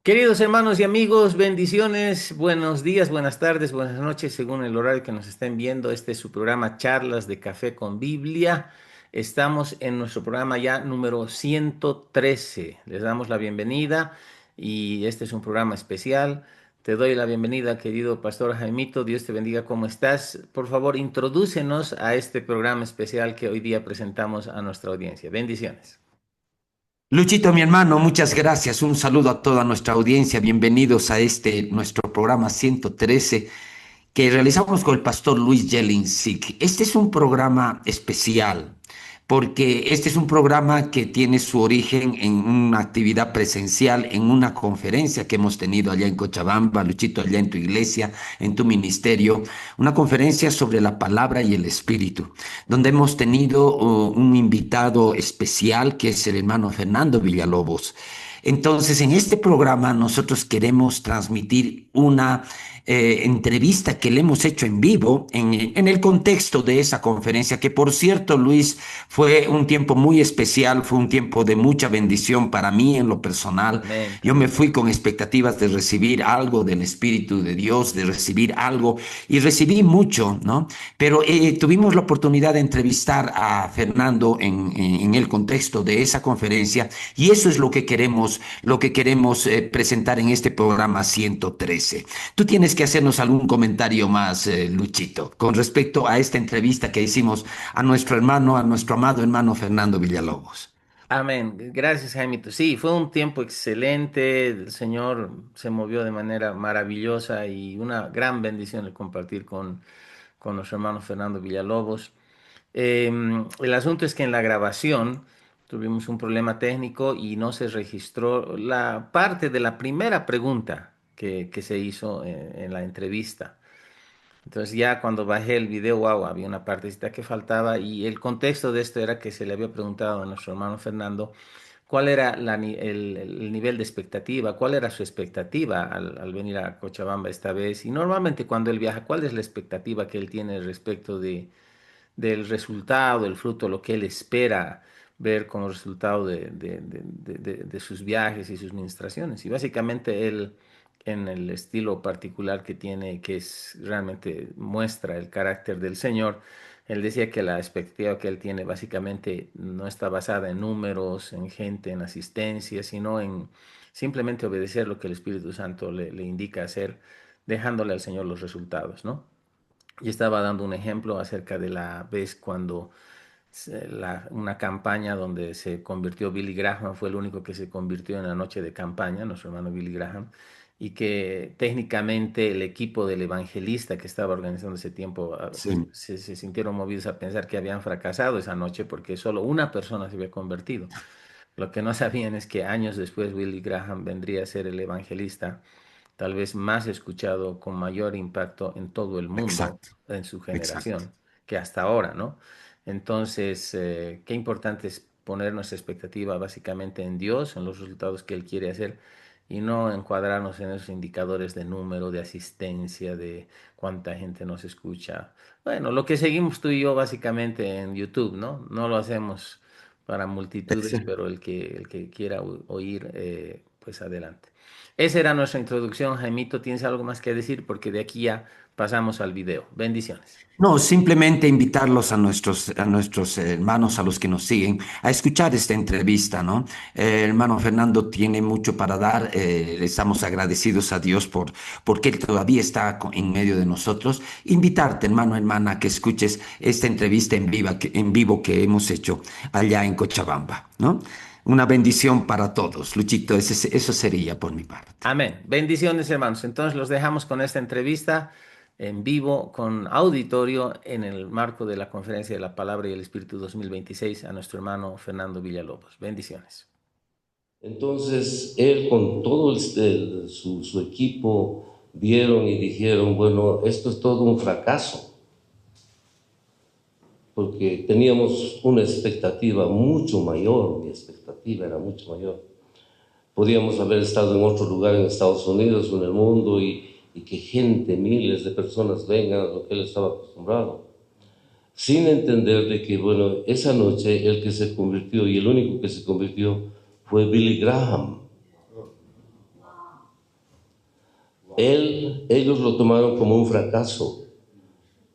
Queridos hermanos y amigos, bendiciones, buenos días, buenas tardes, buenas noches, según el horario que nos estén viendo. Este es su programa Charlas de Café con Biblia. Estamos en nuestro programa ya número 113. Les damos la bienvenida y este es un programa especial. Te doy la bienvenida, querido Pastor Jaimito. Dios te bendiga. ¿Cómo estás? Por favor, introdúcenos a este programa especial que hoy día presentamos a nuestra audiencia. Bendiciones. Luchito, mi hermano, muchas gracias. Un saludo a toda nuestra audiencia. Bienvenidos a nuestro programa 113 que realizamos con el pastor Luis Jelincic. Este es un programa especial porque este es un programa que tiene su origen en una actividad presencial, en una conferencia que hemos tenido allá en Cochabamba, Luchito, allá en tu iglesia, en tu ministerio, una conferencia sobre la palabra y el espíritu, donde hemos tenido un invitado especial que es el hermano Fernando Villalobos. Entonces, en este programa nosotros queremos transmitir una entrevista que le hemos hecho en vivo en el contexto de esa conferencia, que por cierto, Luis, fue un tiempo muy especial, fue un tiempo de mucha bendición para mí en lo personal. Amén, Yo me amén. fui con expectativas de recibir algo del Espíritu de Dios, de recibir algo, y recibí mucho, ¿no? Pero tuvimos la oportunidad de entrevistar a Fernando en el contexto de esa conferencia, y eso es lo que queremos presentar en este programa 113. Tú tienes que hacernos algún comentario más, Luchito, con respecto a esta entrevista que hicimos a nuestro hermano, a nuestro amado hermano Fernando Villalobos. Amén. Gracias, Jaimito. Sí, fue un tiempo excelente. El Señor se movió de manera maravillosa y una gran bendición el compartir con nuestro hermano Fernando Villalobos. El asunto es que en la grabación tuvimos un problema técnico y no se registró la parte de la primera pregunta que se hizo en la entrevista. Entonces ya cuando bajé el video, wow, había una partecita que faltaba y el contexto de esto era que se le había preguntado a nuestro hermano Fernando cuál era el nivel de expectativa, cuál era su expectativa al venir a Cochabamba esta vez. Y normalmente cuando él viaja, ¿cuál es la expectativa que él tiene respecto del resultado, el fruto, lo que él espera ver como resultado de sus viajes y sus ministraciones? Y básicamente él, en el estilo particular que tiene, que es realmente muestra el carácter del Señor, él decía que la expectativa que él tiene básicamente no está basada en números, en gente, en asistencia, sino en simplemente obedecer lo que el Espíritu Santo le indica hacer, dejándole al Señor los resultados, ¿no? Y estaba dando un ejemplo acerca de la vez cuando una campaña donde se convirtió Billy Graham, fue el único que se convirtió en la noche de campaña, nuestro hermano Billy Graham, y que técnicamente el equipo del evangelista que estaba organizando ese tiempo Sí, se sintieron movidos a pensar que habían fracasado esa noche porque solo una persona se había convertido. Lo que no sabían es que años después Billy Graham vendría a ser el evangelista tal vez más escuchado, con mayor impacto en todo el mundo, exacto, en su exacto. generación, que hasta ahora, ¿no? Entonces, qué importante es poner nuestra expectativa básicamente en Dios, en los resultados que Él quiere hacer, y no encuadrarnos en esos indicadores de número, de asistencia, de cuánta gente nos escucha. Bueno, lo que seguimos tú y yo básicamente en YouTube, ¿no? No lo hacemos para multitudes, Sí. pero el que quiera oír, pues adelante. Esa era nuestra introducción, Jaimito. ¿Tienes algo más que decir? Porque de aquí ya pasamos al video. Bendiciones. No, simplemente invitarlos a nuestros hermanos, a los que nos siguen, a escuchar esta entrevista, ¿no? Hermano Fernando tiene mucho para dar. Estamos agradecidos a Dios porque Él todavía está en medio de nosotros. Invitarte, hermano, hermana, a que escuches esta entrevista en vivo que hemos hecho allá en Cochabamba, ¿no? Una bendición para todos. Luchito, eso sería por mi parte. Amén. Bendiciones, hermanos. Entonces los dejamos con esta entrevista en vivo con auditorio en el marco de la Conferencia de la Palabra y el Espíritu 2026 a nuestro hermano Fernando Villalobos. Bendiciones. Entonces él con todo su equipo vieron y dijeron, bueno, esto es todo un fracaso, porque teníamos una expectativa mucho mayor, mi expectativa era mucho mayor. Podíamos haber estado en otro lugar en Estados Unidos o en el mundo y que gente, miles de personas vengan a lo que él estaba acostumbrado, sin entender de que, bueno, esa noche el que se convirtió y el único que se convirtió fue Billy Graham. Ellos lo tomaron como un fracaso,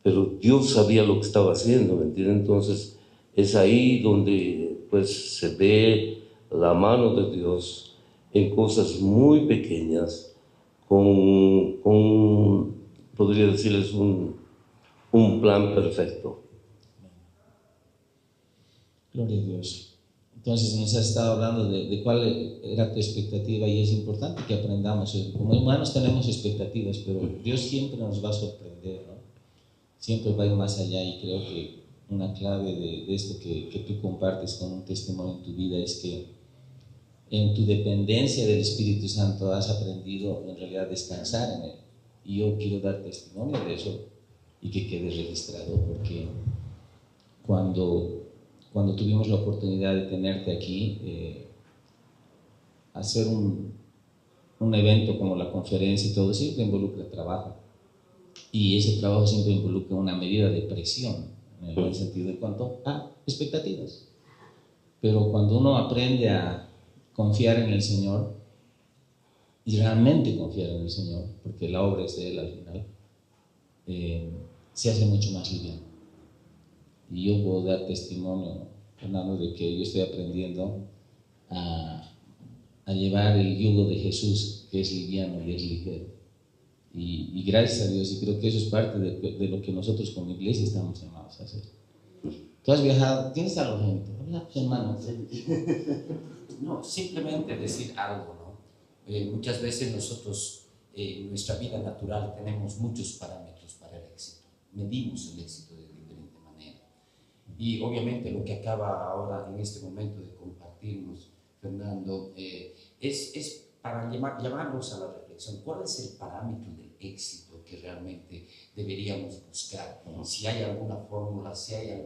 pero Dios sabía lo que estaba haciendo, ¿me entiendes? Entonces es ahí donde pues se ve la mano de Dios en cosas muy pequeñas, podría decirles, un plan perfecto. Gloria a Dios. Entonces nos has estado hablando de cuál era tu expectativa y es importante que aprendamos. Como humanos tenemos expectativas, pero Dios siempre nos va a sorprender, ¿no? Siempre va a ir más allá y creo que una clave de esto que tú compartes con un testimonio en tu vida es que en tu dependencia del Espíritu Santo has aprendido en realidad a descansar en Él. Y yo quiero dar testimonio de eso y que quede registrado, porque cuando tuvimos la oportunidad de tenerte aquí, hacer un evento como la conferencia y todo siempre involucra trabajo. Y ese trabajo siempre involucra una medida de presión, en el buen sentido, en cuanto a expectativas. Pero cuando uno aprende a confiar en el Señor, y realmente confiar en el Señor, porque la obra es de Él al final, se hace mucho más liviano. Y yo puedo dar testimonio, Fernando, de que yo estoy aprendiendo a llevar el yugo de Jesús, que es liviano y es ligero. Y gracias a Dios, y creo que eso es parte de lo que nosotros como iglesia estamos llamados a hacer. Tú has viajado, ¿tienes algo, gente? Habla, hermano. No, simplemente decir algo, ¿no? Muchas veces nosotros en nuestra vida natural tenemos muchos parámetros para el éxito. Medimos el éxito de diferente manera. Y obviamente lo que acaba ahora en este momento de compartirnos, Fernando, es para llamarnos a la reflexión. ¿Cuál es el parámetro del éxito que realmente deberíamos buscar? Si hay alguna fórmula, si hay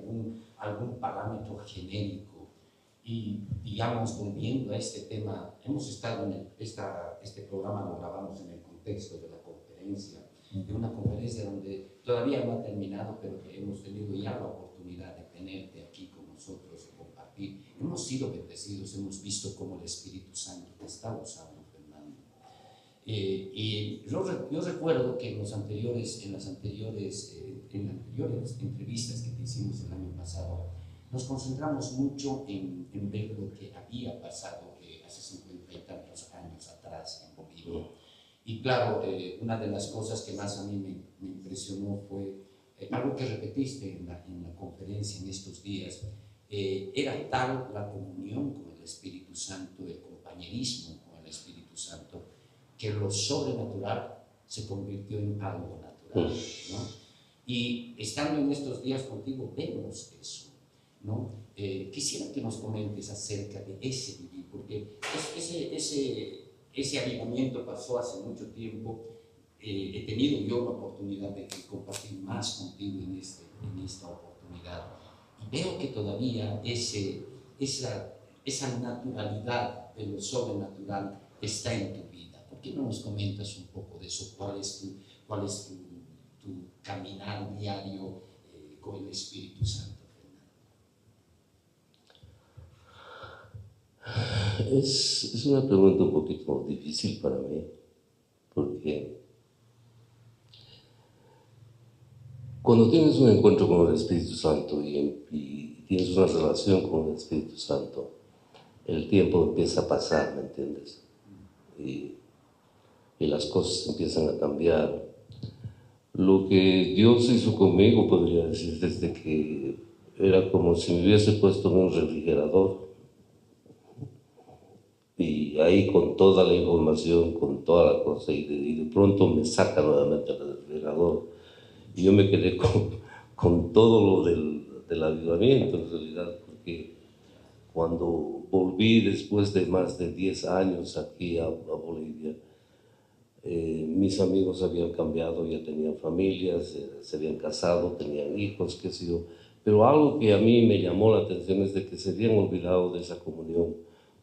algún parámetro genérico. Y digamos, volviendo a este tema, hemos estado este programa lo grabamos en el contexto de la conferencia, de una conferencia donde todavía no ha terminado, pero que hemos tenido ya la oportunidad de tenerte aquí con nosotros y compartir. Hemos sido bendecidos, hemos visto cómo el Espíritu Santo te está usando, Fernando. Y yo recuerdo que en las anteriores entrevistas que te hicimos el año pasado, nos concentramos mucho en ver lo que había pasado hace 50 y tantos años atrás en Bolivia. Y claro, una de las cosas que más a mí me impresionó fue algo que repetiste en la conferencia en estos días. Era tal la comunión con el Espíritu Santo, el compañerismo con el Espíritu Santo, que lo sobrenatural se convirtió en algo natural, ¿no? Y estando en estos días contigo, vemos eso, ¿no? Quisiera que nos comentes acerca de ese vivir, porque ese avivamiento pasó hace mucho tiempo. He tenido yo la oportunidad de compartir más contigo en esta oportunidad, y veo que todavía esa naturalidad de lo sobrenatural está en tu vida. ¿Por qué no nos comentas un poco de eso? ¿Cuál es tu caminar diario con el Espíritu Santo? Es una pregunta un poquito difícil para mí, porque cuando tienes un encuentro con el Espíritu Santo y tienes una relación con el Espíritu Santo, el tiempo empieza a pasar, ¿me entiendes? Y las cosas empiezan a cambiar. Lo que Dios hizo conmigo, podría decir, desde que era como si me hubiese puesto en un refrigerador, y ahí con toda la información, con toda la cosa, y de pronto me saca nuevamente del refrigerador, y yo me quedé con todo lo del avivamiento, en realidad, porque cuando volví después de más de 10 años aquí a Bolivia, mis amigos habían cambiado, ya tenían familias, se habían casado, tenían hijos, qué sé yo, pero algo que a mí me llamó la atención es de que se habían olvidado de esa comunión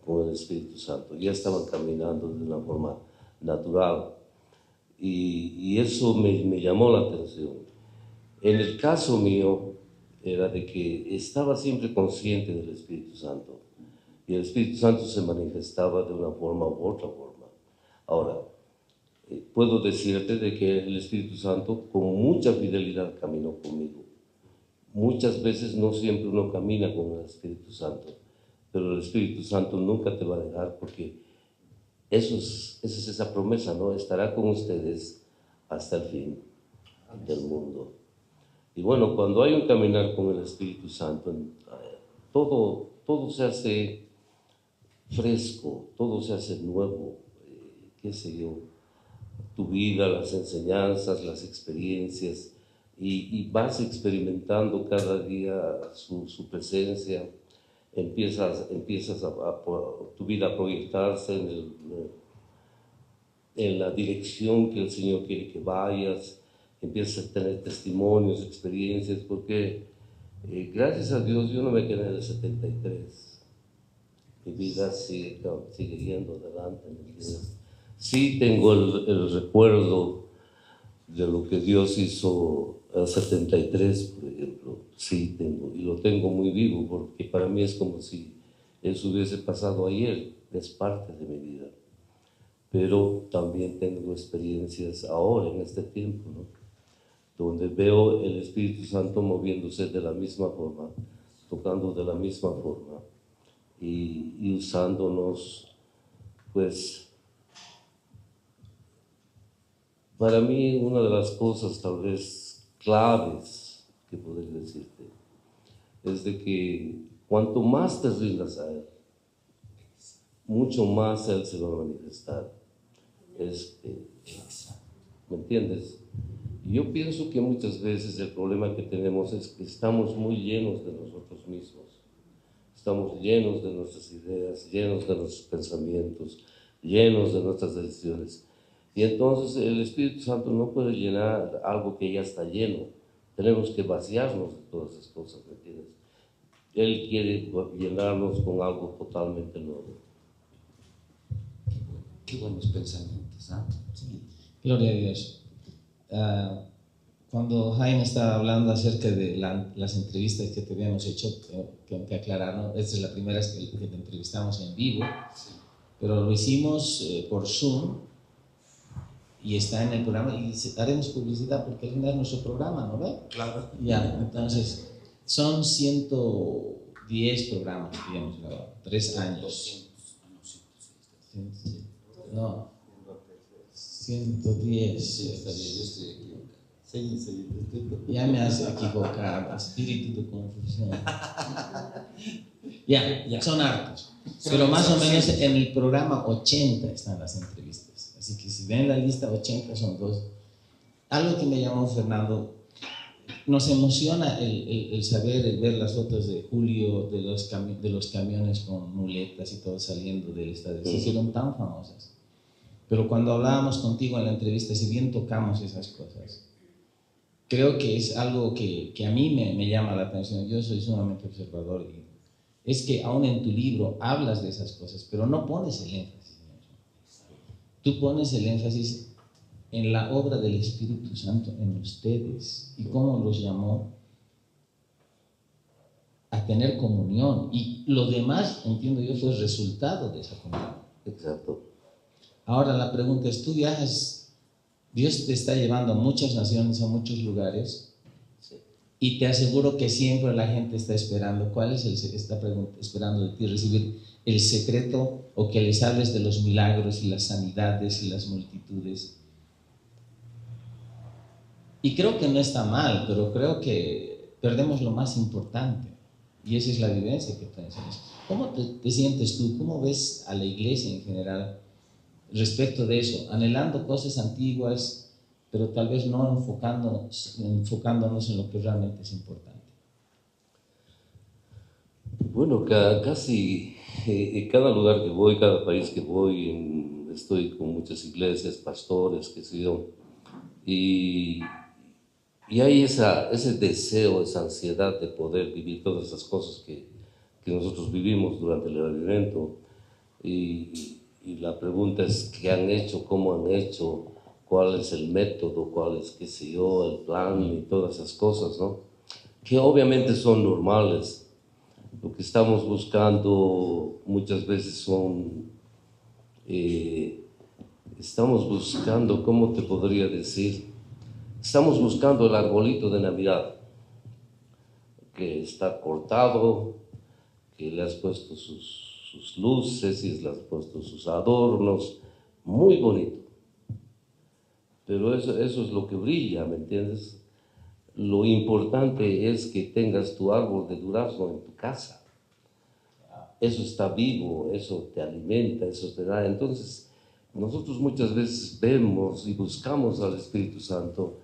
con el Espíritu Santo, ya estaban caminando de una forma natural, y eso me llamó la atención. En el caso mío era de que estaba siempre consciente del Espíritu Santo, y el Espíritu Santo se manifestaba de una forma u otra forma. Ahora, puedo decirte de que el Espíritu Santo con mucha fidelidad caminó conmigo. Muchas veces no siempre uno camina con el Espíritu Santo, pero el Espíritu Santo nunca te va a dejar, porque esa es esa promesa, ¿no? Estará con ustedes hasta el fin del mundo. Y bueno, cuando hay un caminar con el Espíritu Santo, todo se hace fresco, todo se hace nuevo, qué sé yo, tu vida, las enseñanzas, las experiencias, y vas experimentando cada día su presencia, empiezas tu vida a proyectarse en la dirección que el Señor quiere que vayas, empiezas a tener testimonios, experiencias, porque gracias a Dios yo no me quedé en el 73, mi vida sigue yendo adelante. Sí tengo el recuerdo de lo que Dios hizo en el 73, por ejemplo, sí tengo, y lo tengo muy vivo, porque para mí es como si eso hubiese pasado ayer, es parte de mi vida. Pero también tengo experiencias ahora, en este tiempo, ¿no? Donde veo el Espíritu Santo moviéndose de la misma forma, tocando de la misma forma y usándonos, pues, para mí una de las cosas tal vez claves que podría decirte es de que cuanto más te rindas a Él, mucho más Él se va a manifestar. ¿Me entiendes? Yo pienso que muchas veces el problema que tenemos es que estamos muy llenos de nosotros mismos. Estamos llenos de nuestras ideas, llenos de nuestros pensamientos, llenos de nuestras decisiones. Y entonces el Espíritu Santo no puede llenar algo que ya está lleno. Tenemos que vaciarnos de todas esas cosas, ¿me entiendes? Él quiere llenarnos con algo totalmente nuevo. Qué buenos pensamientos, ¿ah? Sí. Gloria a Dios. Cuando Jaime estaba hablando acerca de las entrevistas que te habíamos hecho, tengo que aclarar, ¿no? Esta es la primera vez que te entrevistamos en vivo, pero lo hicimos por Zoom y está en el programa, y haremos publicidad porque es nuestro programa, ¿no ve? Claro. Ya, entonces son 110 programas que hemos grabado, 3 años. No, 110. Sí, está bien, yo estoy equivocado. Ya me hace equivocar, espíritu de confusión. Ya, son hartos. Pero más o menos en el programa 80 están las entrevistas. Así que si ven la lista, 80 son 2. Algo que me llamó Fernando, nos emociona el saber, el ver las fotos de Julio, de los camiones con muletas y todo saliendo del estadio. Se hicieron tan famosas. Pero cuando hablábamos contigo en la entrevista, si bien tocamos esas cosas, creo que es algo que a mí me llama la atención. Yo soy sumamente observador y es que aún en tu libro hablas de esas cosas, pero no pones el énfasis en eso. Tú pones el énfasis en la obra del Espíritu Santo en ustedes y cómo los llamó a tener comunión, y lo demás, entiendo yo, fue resultado de esa comunión. Exacto. Ahora la pregunta es, tú viajas, Dios te está llevando a muchas naciones, a muchos lugares, Sí. y te aseguro que siempre la gente está esperando, esperando de ti recibir el secreto, o que les hables de los milagros y las sanidades y las multitudes. Y creo que no está mal, pero creo que perdemos lo más importante, y esa es la vivencia que tienes. ¿Cómo te sientes tú? ¿Cómo ves a la iglesia en general respecto de eso? Anhelando cosas antiguas, pero tal vez no enfocándonos en lo que realmente es importante. Bueno, casi en cada lugar que voy, cada país que voy, estoy con muchas iglesias, pastores, qué sé yo, y hay ese deseo, esa ansiedad de poder vivir todas esas cosas que nosotros vivimos durante el avivamiento. Y la pregunta es, ¿qué han hecho? ¿Cómo han hecho? ¿Cuál es el método? ¿Cuál es, qué sé yo, el plan? Y todas esas cosas, ¿no? Que obviamente son normales. Lo que estamos buscando muchas veces son estamos buscando, ¿cómo te podría decir? Estamos buscando el arbolito de Navidad, que está cortado, que le has puesto sus luces y le has puesto sus adornos, muy bonito. Pero eso es lo que brilla, ¿me entiendes? Lo importante es que tengas tu árbol de durazno en tu casa. Eso está vivo, eso te alimenta, eso te da. Entonces, nosotros muchas veces vemos y buscamos al Espíritu Santo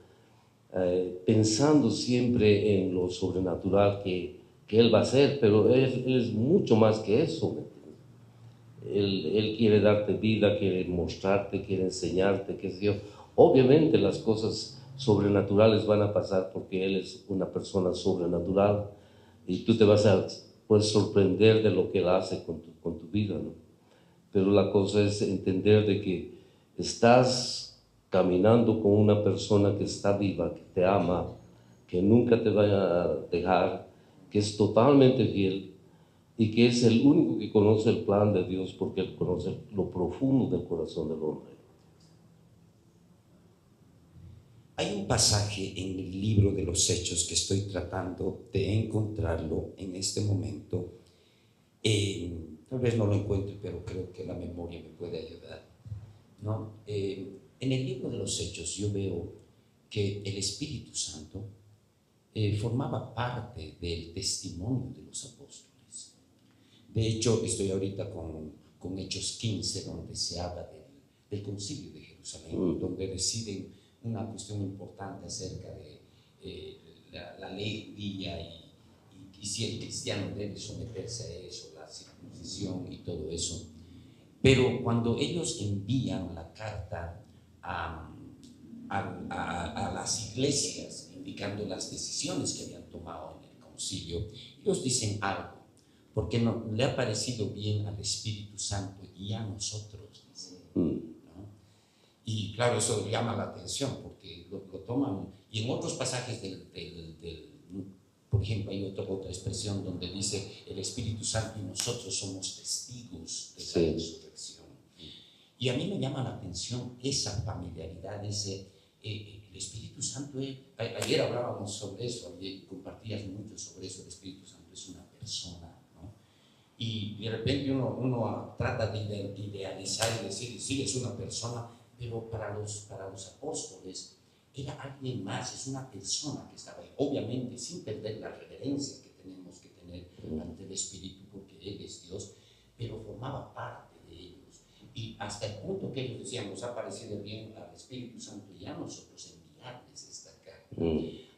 pensando siempre en lo sobrenatural que Él va a hacer, pero Él es mucho más que eso, ¿me entiendes? Él quiere darte vida, quiere mostrarte, quiere enseñarte, qué sé yo. Obviamente las cosas sobrenaturales van a pasar porque Él es una persona sobrenatural y tú te vas a sorprender de lo que Él hace con tu vida, ¿no? Pero la cosa es entender de que estás caminando con una persona que está viva, que te ama, que nunca te va a dejar, que es totalmente fiel y que es el único que conoce el plan de Dios porque Él conoce lo profundo del corazón del hombre. Hay un pasaje en el libro de los Hechos que estoy tratando de encontrarlo en este momento. Tal vez no lo encuentre, pero creo que la memoria me puede ayudar, ¿no? En el libro de los Hechos yo veo que el Espíritu Santo formaba parte del testimonio de los apóstoles. De hecho, estoy ahorita con Hechos 15, donde se habla del concilio de Jerusalén, donde deciden una cuestión importante acerca de la ley judía y si el cristiano debe someterse a eso, la circuncisión y todo eso. Pero cuando ellos envían la carta a las iglesias, indicando las decisiones que habían tomado en el concilio, ellos dicen algo, porque no le ha parecido bien al Espíritu Santo y a nosotros, dice, ¿no? Y claro, eso llama la atención porque lo toman, y en otros pasajes por ejemplo, hay otra expresión donde dice el Espíritu Santo y nosotros somos testigos de la resurrección. Y a mí me llama la atención esa familiaridad, el Espíritu Santo. Ayer hablábamos sobre eso, ayer compartías mucho sobre eso. El Espíritu Santo es una persona, ¿no? Y de repente uno trata de idealizar y decir, sí, es una persona, pero para los apóstoles era alguien más, es una persona que estaba ahí, obviamente sin perder la reverencia que tenemos que tener ante el Espíritu, porque Él es Dios, pero formaba parte de ellos. Y hasta el punto que ellos decían, nos ha parecido bien al Espíritu Santo y a nosotros enviarles esta carta.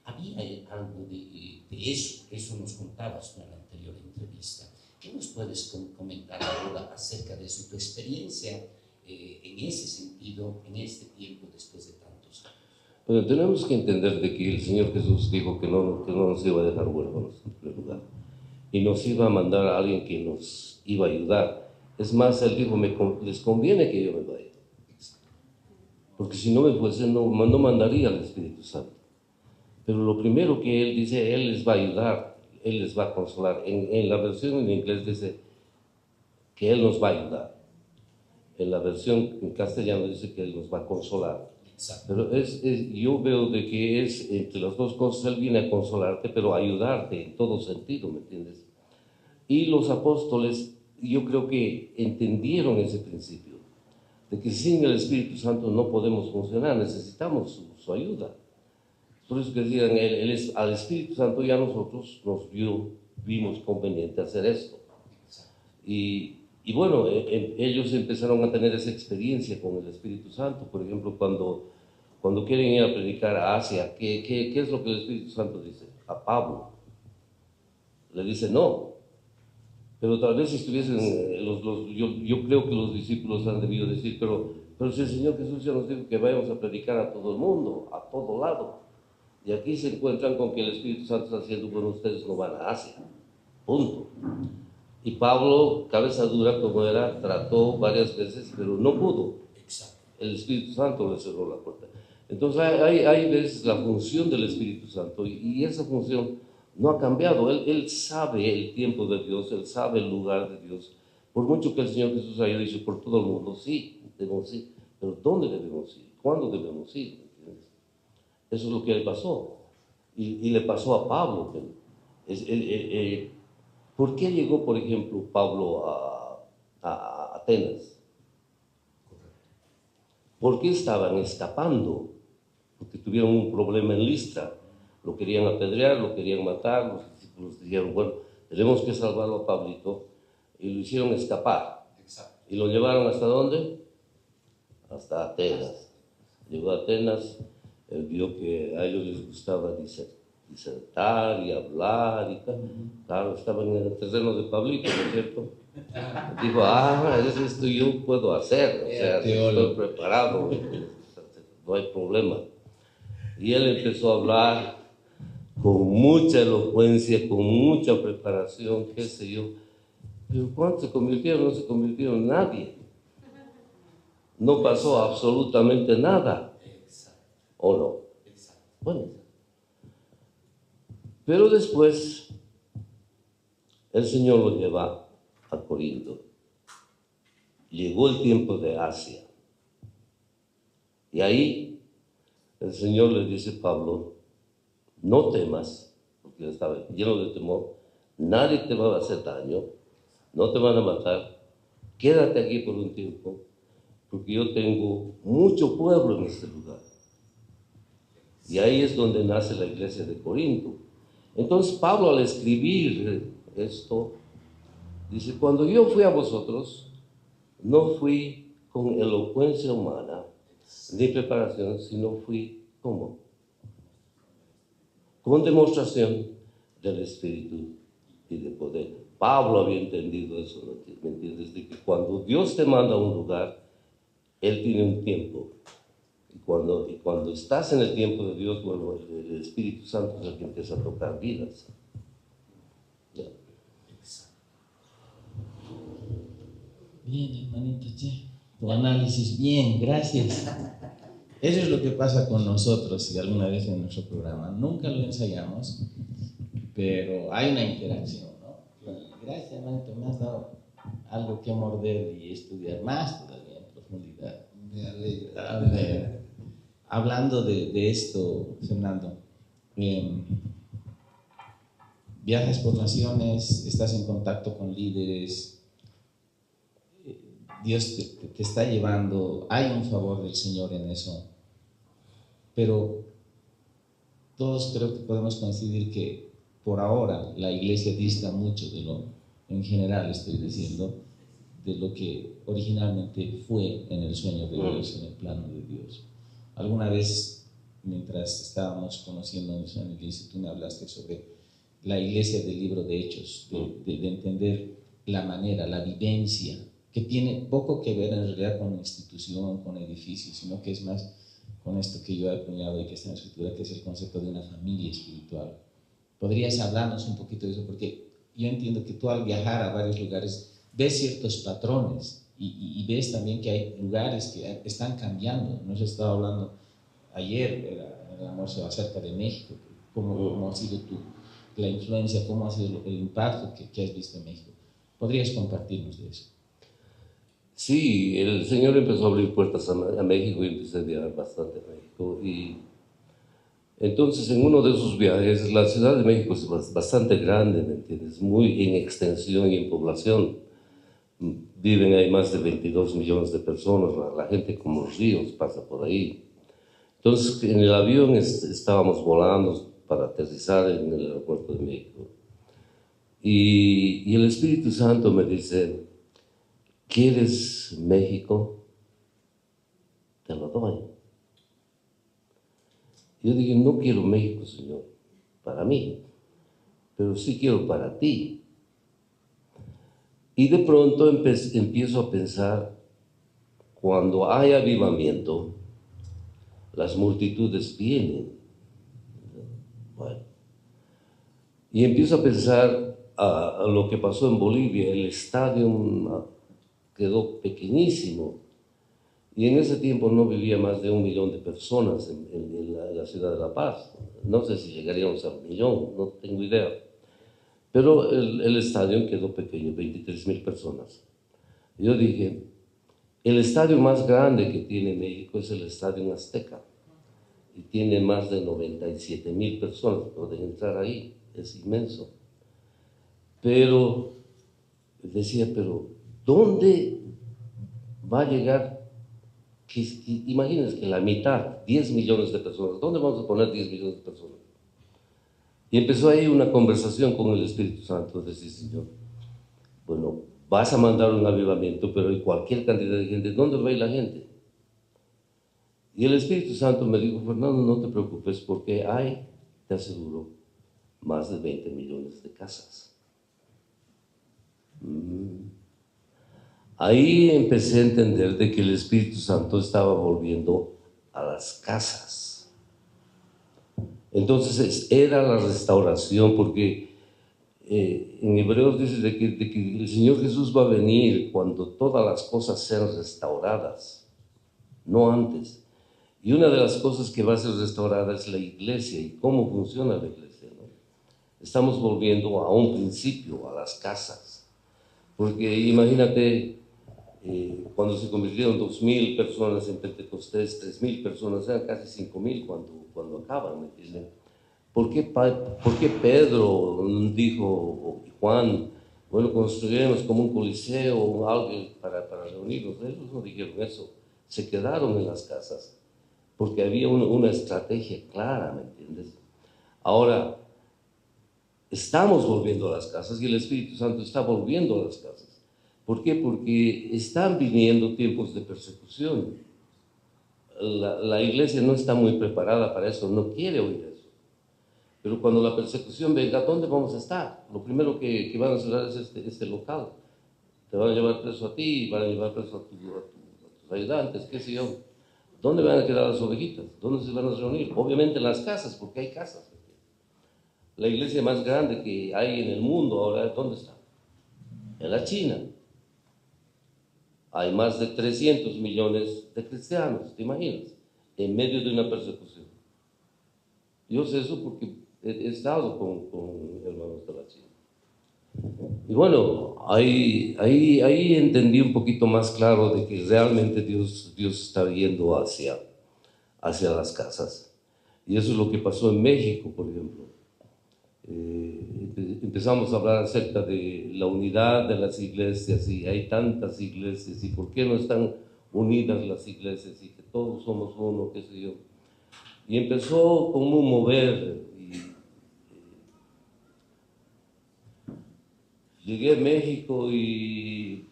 Había algo de eso nos contabas en la anterior entrevista. ¿Qué nos puedes comentar ahora acerca de eso, tu experiencia en ese sentido, en este tiempo, después de tantos años? Bueno, tenemos que entender de que el Señor Jesús dijo que no nos iba a dejar huérfanos en primer lugar, y nos iba a mandar a alguien que nos iba a ayudar. Es más, Él dijo, les conviene que yo me vaya, porque si no me fuese, no mandaría al Espíritu Santo. Pero lo primero que Él dice, Él les va a ayudar, Él les va a consolar. En la versión en inglés dice que Él nos va a ayudar. En la versión en castellano dice que Él nos va a consolar. Pero yo veo de que es entre las dos cosas. Él viene a consolarte, pero a ayudarte en todo sentido, ¿me entiendes? Y los apóstoles, yo creo que entendieron ese principio, de que sin el Espíritu Santo no podemos funcionar, necesitamos su ayuda. Por eso que decían, al Espíritu Santo ya nosotros vimos conveniente hacer esto. Y bueno, ellos empezaron a tener esa experiencia con el Espíritu Santo. Por ejemplo, cuando quieren ir a predicar a Asia, ¿qué es lo que el Espíritu Santo dice? A Pablo le dice no. Pero tal vez si estuviesen, yo creo que los discípulos han debido decir, pero si el Señor Jesús ya nos dijo que vayamos a predicar a todo el mundo, a todo lado. Y aquí se encuentran con que el Espíritu Santo está haciendo con ustedes, no van a Asia. Punto. Y Pablo, cabeza dura como era, trató varias veces, pero no pudo. El Espíritu Santo le cerró la puerta. Entonces hay veces la función del Espíritu Santo, y esa función no ha cambiado. Él sabe el tiempo de Dios, Él sabe el lugar de Dios. Por mucho que el Señor Jesús haya dicho por todo el mundo, sí, Pero ¿dónde debemos ir? ¿Cuándo debemos ir? ¿Entiendes? Eso es lo que le pasó. Y le pasó a Pablo. ¿Por qué llegó, por ejemplo, Pablo a Atenas? ¿Por qué estaban escapando? Porque tuvieron un problema en Listra. Lo querían apedrear, lo querían matar. Los discípulos dijeron, bueno, tenemos que salvarlo a Pablito. Y lo hicieron escapar. Exacto. ¿Y lo llevaron hasta dónde? Hasta Atenas. Llegó a Atenas, él vio que a ellos les gustaba disertar y hablar. Y tal. Claro, estaban en el terreno de Pablito, ¿no es cierto? Dijo, esto yo puedo hacer, o sea, estoy preparado, no hay problema. Y él empezó a hablar con mucha elocuencia, con mucha preparación, qué sé yo. Pero ¿cuántos se convirtieron? No se convirtieron nadie. No pasó absolutamente nada. Exacto. ¿O no? Exacto. Bueno. Pero después, el Señor lo lleva a Corinto. Llegó el tiempo de Asia. Y ahí el Señor le dice a Pablo, no temas, porque él estaba lleno de temor, nadie te va a hacer daño, no te van a matar, quédate aquí por un tiempo, porque yo tengo mucho pueblo en este lugar. Y ahí es donde nace la iglesia de Corinto. Entonces Pablo, al escribir esto, dice, cuando yo fui a vosotros, no fui con elocuencia humana ni preparación, sino fui ¿cómo? Con demostración del Espíritu y de poder. Pablo había entendido eso, ¿me entiendes? De que cuando Dios te manda a un lugar, Él tiene un tiempo. Y cuando estás en el tiempo de Dios, bueno, el Espíritu Santo es el que empieza a tocar vidas. ¿Ya? Bien, hermanito, che, tu análisis, bien, gracias. Eso es lo que pasa con nosotros, si alguna vez en nuestro programa. Nunca lo ensayamos, pero hay una interacción, ¿no? Y gracias, hermanito, me has dado algo que morder y estudiar más todavía en profundidad. Me alegra. A ver, hablando de esto, Fernando, viajas por naciones, estás en contacto con líderes, Dios te está llevando, hay un favor del Señor en eso, pero todos creo que podemos coincidir que por ahora la iglesia dista mucho de lo, en general estoy diciendo, de lo que originalmente fue en el sueño de Dios, en el plano de Dios. Alguna vez, mientras estábamos conociéndonos en la iglesia, tú me hablaste sobre la iglesia del libro de Hechos, de entender la manera, la vivencia, que tiene poco que ver en realidad con institución, con edificio, sino que es más con esto que yo he acuñado y que está en la escritura, que es el concepto de una familia espiritual. ¿Podrías hablarnos un poquito de eso? Porque yo entiendo que tú al viajar a varios lugares ves ciertos patrones y ves también que hay lugares que están cambiando. Nos has estado hablando ayer, en el almuerzo, acerca de México, cómo ha sido la influencia, cómo ha sido el impacto que has visto en México. ¿Podrías compartirnos de eso? Sí, el Señor empezó a abrir puertas a México y empecé a viajar bastante a México. Y entonces, en uno de esos viajes, la Ciudad de México es bastante grande, ¿me entiendes? Muy en extensión y en población. Viven ahí más de 22 millones de personas, la gente como los ríos pasa por ahí. Entonces, en el avión estábamos volando para aterrizar en el aeropuerto de México. Y el Espíritu Santo me dice, ¿quieres México? Te lo doy. Yo dije, no quiero México, Señor, para mí, pero sí quiero para ti. Y de pronto empiezo a pensar, cuando hay avivamiento, las multitudes vienen. Bueno, y empiezo a pensar a lo que pasó en Bolivia. El estadio quedó pequeñísimo y en ese tiempo no vivía más de 1 millón de personas en la ciudad de La Paz. No sé si llegaríamos a 1 millón, no tengo idea. Pero el estadio quedó pequeño, 23,000 personas. Yo dije, El estadio más grande que tiene México es el Estadio Azteca y tiene más de 97,000 personas que pueden entrar ahí, es inmenso. Pero decía, pero ¿dónde va a llegar? Imagínense que la mitad, 10 millones de personas, ¿dónde vamos a poner 10 millones de personas? Y empezó ahí una conversación con el Espíritu Santo, decía, Señor, bueno, vas a mandar un avivamiento, pero hay cualquier cantidad de gente, ¿dónde va a ir la gente? Y el Espíritu Santo me dijo, Fernando, no te preocupes, porque hay, te aseguro, más de 20 millones de casas. Ahí empecé a entender de que el Espíritu Santo estaba volviendo a las casas. Entonces era la restauración, porque en Hebreos dice de que el Señor Jesús va a venir cuando todas las cosas sean restauradas, no antes. Y una de las cosas que va a ser restaurada es la iglesia y cómo funciona la iglesia, ¿no? Estamos volviendo a un principio, a las casas. Porque imagínate, cuando se convirtieron 2,000 personas en Pentecostés, 3,000 personas, eran casi 5,000 cuando acaban, ¿me entienden? ¿Por qué Pedro dijo, o Juan, bueno, construiremos como un coliseo o algo para reunirnos? Ellos no dijeron eso, se quedaron en las casas, porque había una estrategia clara, ¿me entiendes? Ahora, estamos volviendo a las casas y el Espíritu Santo está volviendo a las casas. ¿Por qué? Porque están viniendo tiempos de persecución. La iglesia no está muy preparada para eso, no quiere oír eso. Pero cuando la persecución venga, ¿dónde vamos a estar? Lo primero que van a cerrar es este local. Te van a llevar preso a ti, van a llevar preso a tus ayudantes, qué sé yo. ¿Dónde van a quedar las ovejitas? ¿Dónde se van a reunir? Obviamente en las casas, porque hay casas. La iglesia más grande que hay en el mundo ahora, ¿dónde está? En la China. Hay más de 300 millones de cristianos, ¿te imaginas? En medio de una persecución. Yo sé eso porque he estado con hermanos de la China. Y bueno, ahí entendí un poquito más claro de que realmente Dios está yendo hacia las casas. Y eso es lo que pasó en México, por ejemplo. Empezamos a hablar acerca de la unidad de las iglesias, y hay tantas iglesias, y por qué no están unidas las iglesias, y que todos somos uno, qué sé yo. Y empezó como un mover, y llegué a México y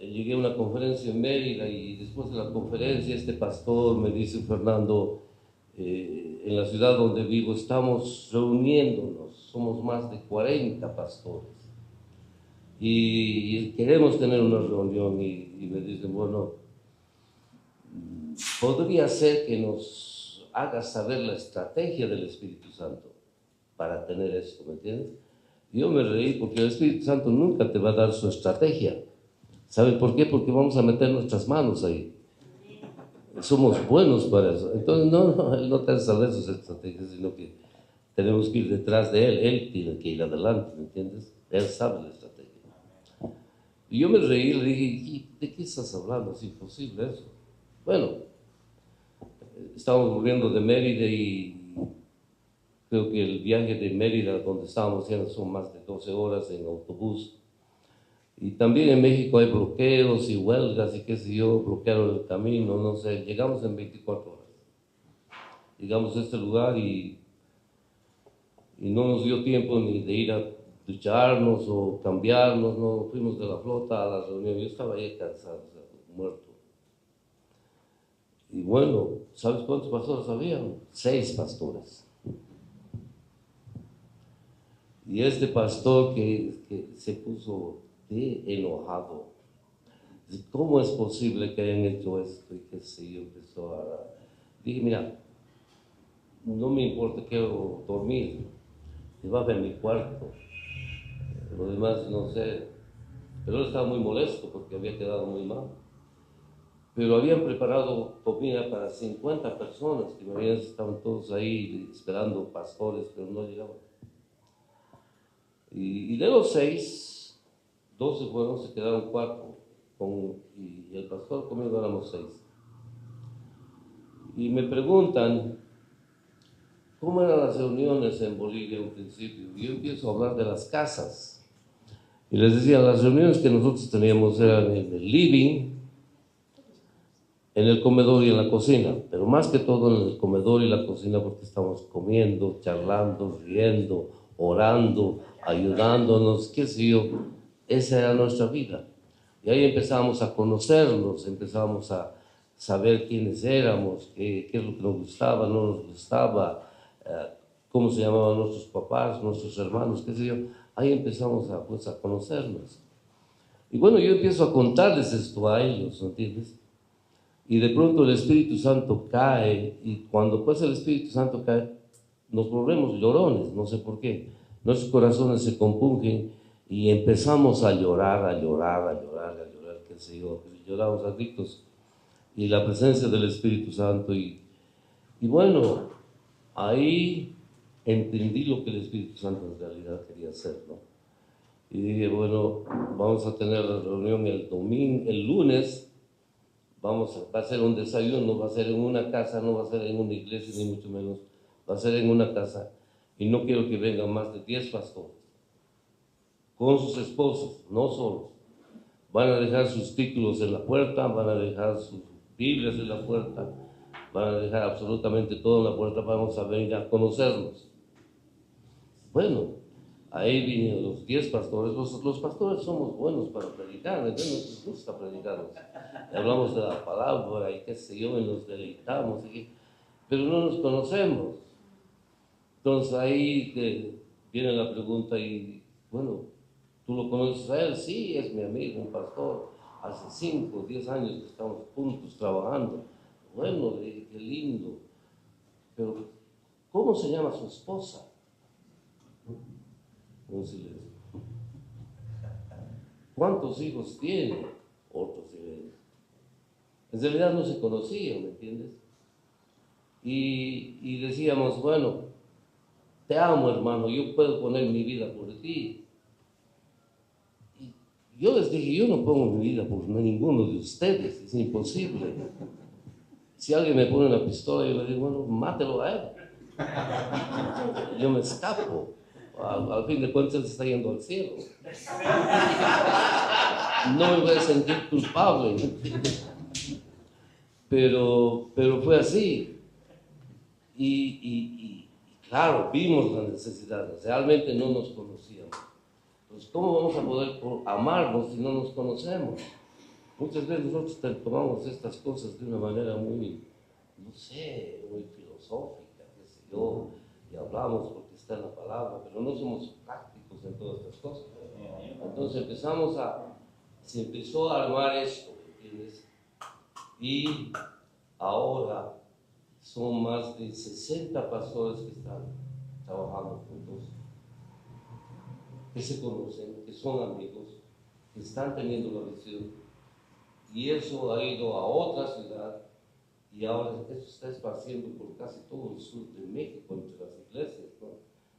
llegué a una conferencia en Mérida, y después de la conferencia este pastor me dice, Fernando, en la ciudad donde vivo estamos reuniéndonos, somos más de 40 pastores y queremos tener una reunión, y me dicen, bueno, podría ser que nos hagas saber la estrategia del Espíritu Santo para tener esto, ¿me entiendes? Y yo me reí porque el Espíritu Santo nunca te va a dar su estrategia. ¿Sabe por qué? Porque vamos a meter nuestras manos ahí. Somos buenos para eso. Entonces, Él no te hace saber sus estrategias, sino que tenemos que ir detrás de Él. Él tiene que ir adelante, ¿me entiendes? Él sabe la estrategia. Y yo me reí y le dije, ¿de qué estás hablando? Es imposible eso. Bueno, estábamos volviendo de Mérida y creo que el viaje de Mérida, donde estábamos ya son más de 12 horas en autobús. Y también en México hay bloqueos y huelgas y qué sé yo, bloquearon el camino, no sé. Llegamos en 24 horas. Llegamos a este lugar y no nos dio tiempo ni de ir a ducharnos o cambiarnos, no fuimos de la flota a la reunión. Yo estaba ahí cansado, o sea, muerto. Y bueno, ¿sabes cuántos pastores habían? 6 pastores. Y este pastor que se puso enojado. ¿Cómo es posible que hayan hecho esto? Y qué sé yo, empezó a... Dije, mira, no me importa, quiero dormir. Y va a ver mi cuarto. Lo demás no sé. Pero él estaba muy molesto porque había quedado muy mal. Pero habían preparado comida para 50 personas, que estaban todos ahí esperando pastores, pero no llegaban. Y de los 6, 2 se fueron, se quedaron 4. y el pastor conmigo éramos 6. Y me preguntan, ¿cómo eran las reuniones en Bolivia en principio? Y yo empiezo a hablar de las casas. Y les decía, las reuniones que nosotros teníamos eran en el living, en el comedor y en la cocina, pero más que todo en el comedor y la cocina porque estamos comiendo, charlando, riendo, orando, ayudándonos, qué sé yo. Esa era nuestra vida. Y ahí empezamos a conocernos, empezamos a saber quiénes éramos, qué es lo que nos gustaba, no nos gustaba, cómo se llamaban nuestros papás, nuestros hermanos, qué sé yo. Ahí empezamos a conocernos. Y bueno, yo empiezo a contarles esto a ellos, ¿entiendes? Y de pronto el Espíritu Santo cae, y cuando pues el Espíritu Santo cae, nos volvemos llorones, no sé por qué. Nuestros corazones se compungen y empezamos a llorar, qué sé yo, lloramos a gritos. Y la presencia del Espíritu Santo, y bueno, ahí entendí lo que el Espíritu Santo en realidad quería hacer, ¿no? Y dije, bueno, vamos a tener la reunión el lunes. Va a ser un desayuno, no va a ser en una casa, no va a ser en una iglesia, ni mucho menos, va a ser en una casa. Y no quiero que vengan más de 10 pastores, con sus esposos, no solos. Van a dejar sus títulos en la puerta, van a dejar sus Biblias en la puerta, van a dejar absolutamente todo en la puerta, vamos a venir a conocernos. Bueno, ahí vinieron los 10 pastores. Los pastores somos buenos para predicar, ¿entiendes? Nos gusta predicar. Hablamos de la palabra y qué sé yo, y nos deleitamos, pero no nos conocemos. Entonces ahí viene la pregunta y, bueno, ¿tú lo conoces a él? Sí, es mi amigo, un pastor. Hace 5 o 10 años que estamos juntos trabajando. Bueno, le dije, qué lindo. Pero, ¿cómo se llama su esposa? Un silencio. ¿Cuántos hijos tiene? Otro silencio. En realidad no se conocían, ¿me entiendes? Y decíamos, bueno, te amo, hermano, yo puedo poner mi vida por ti. Y yo les dije, yo no pongo mi vida por ninguno de ustedes, es imposible. Si alguien me pone una pistola, yo le digo, bueno, mátelo a él. Yo me escapo. Al fin de cuentas, él está yendo al cielo. No me voy a sentir culpable, ¿me entiendes? Pero fue así. Y claro, vimos la necesidad, realmente no nos conocíamos. Entonces, ¿cómo vamos a poder amarnos si no nos conocemos? Muchas veces nosotros tomamos estas cosas de una manera muy, no sé, muy filosófica, qué sé yo, y hablamos porque está en la palabra, pero no somos prácticos en todas estas cosas. Entonces se empezó a armar esto, ¿entiendes? Y ahora son más de 60 pastores que están trabajando juntos, que se conocen, que son amigos, que están teniendo la visión. Y eso ha ido a otra ciudad y ahora eso se está esparciendo por casi todo el sur de México entre las iglesias, ¿no?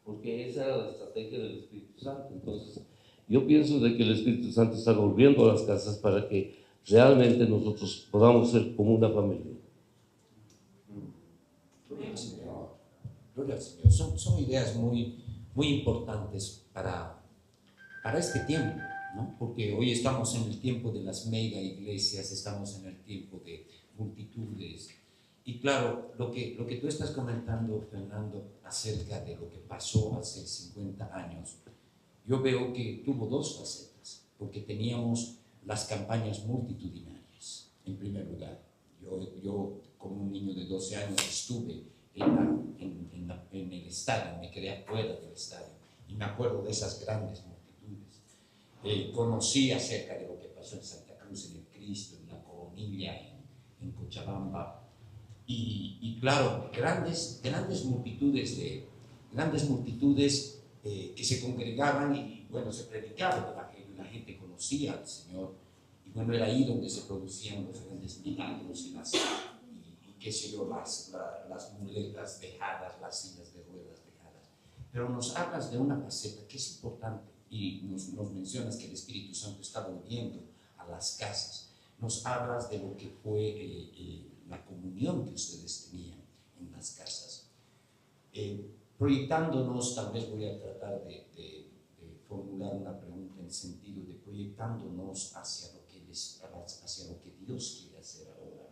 Porque esa era la estrategia del Espíritu Santo. Entonces, yo pienso de que el Espíritu Santo está volviendo a las casas para que realmente nosotros podamos ser como una familia. Gloria al Señor. Gloria al Señor. Son ideas muy, muy importantes para este tiempo, ¿no? Porque hoy estamos en el tiempo de las mega iglesias, estamos en el tiempo de multitudes. Y claro, lo que tú estás comentando, Fernando, acerca de lo que pasó hace 50 años, yo veo que tuvo dos facetas, porque teníamos las campañas multitudinarias, en primer lugar. Yo como un niño de 12 años estuve en el estadio, me quedé afuera del estadio, y me acuerdo de esas grandes multitudes. Conocí acerca de lo que pasó en Santa Cruz, en el Cristo, en la Coronilla, en Cochabamba, y claro, grandes multitudes que se congregaban y bueno, se predicaba, la gente conocía al Señor, y bueno, era ahí donde se producían los grandes milagros y qué sé yo, las muletas dejadas, las sillas de ruedas dejadas. Pero nos hablas de una faceta que es importante y nos mencionas que el Espíritu Santo está volviendo a las casas. Nos hablas de lo que fue la comunión que ustedes tenían en las casas. Proyectándonos, tal vez voy a tratar de formular una pregunta en el sentido de proyectándonos hacia lo que Dios quiere hacer ahora.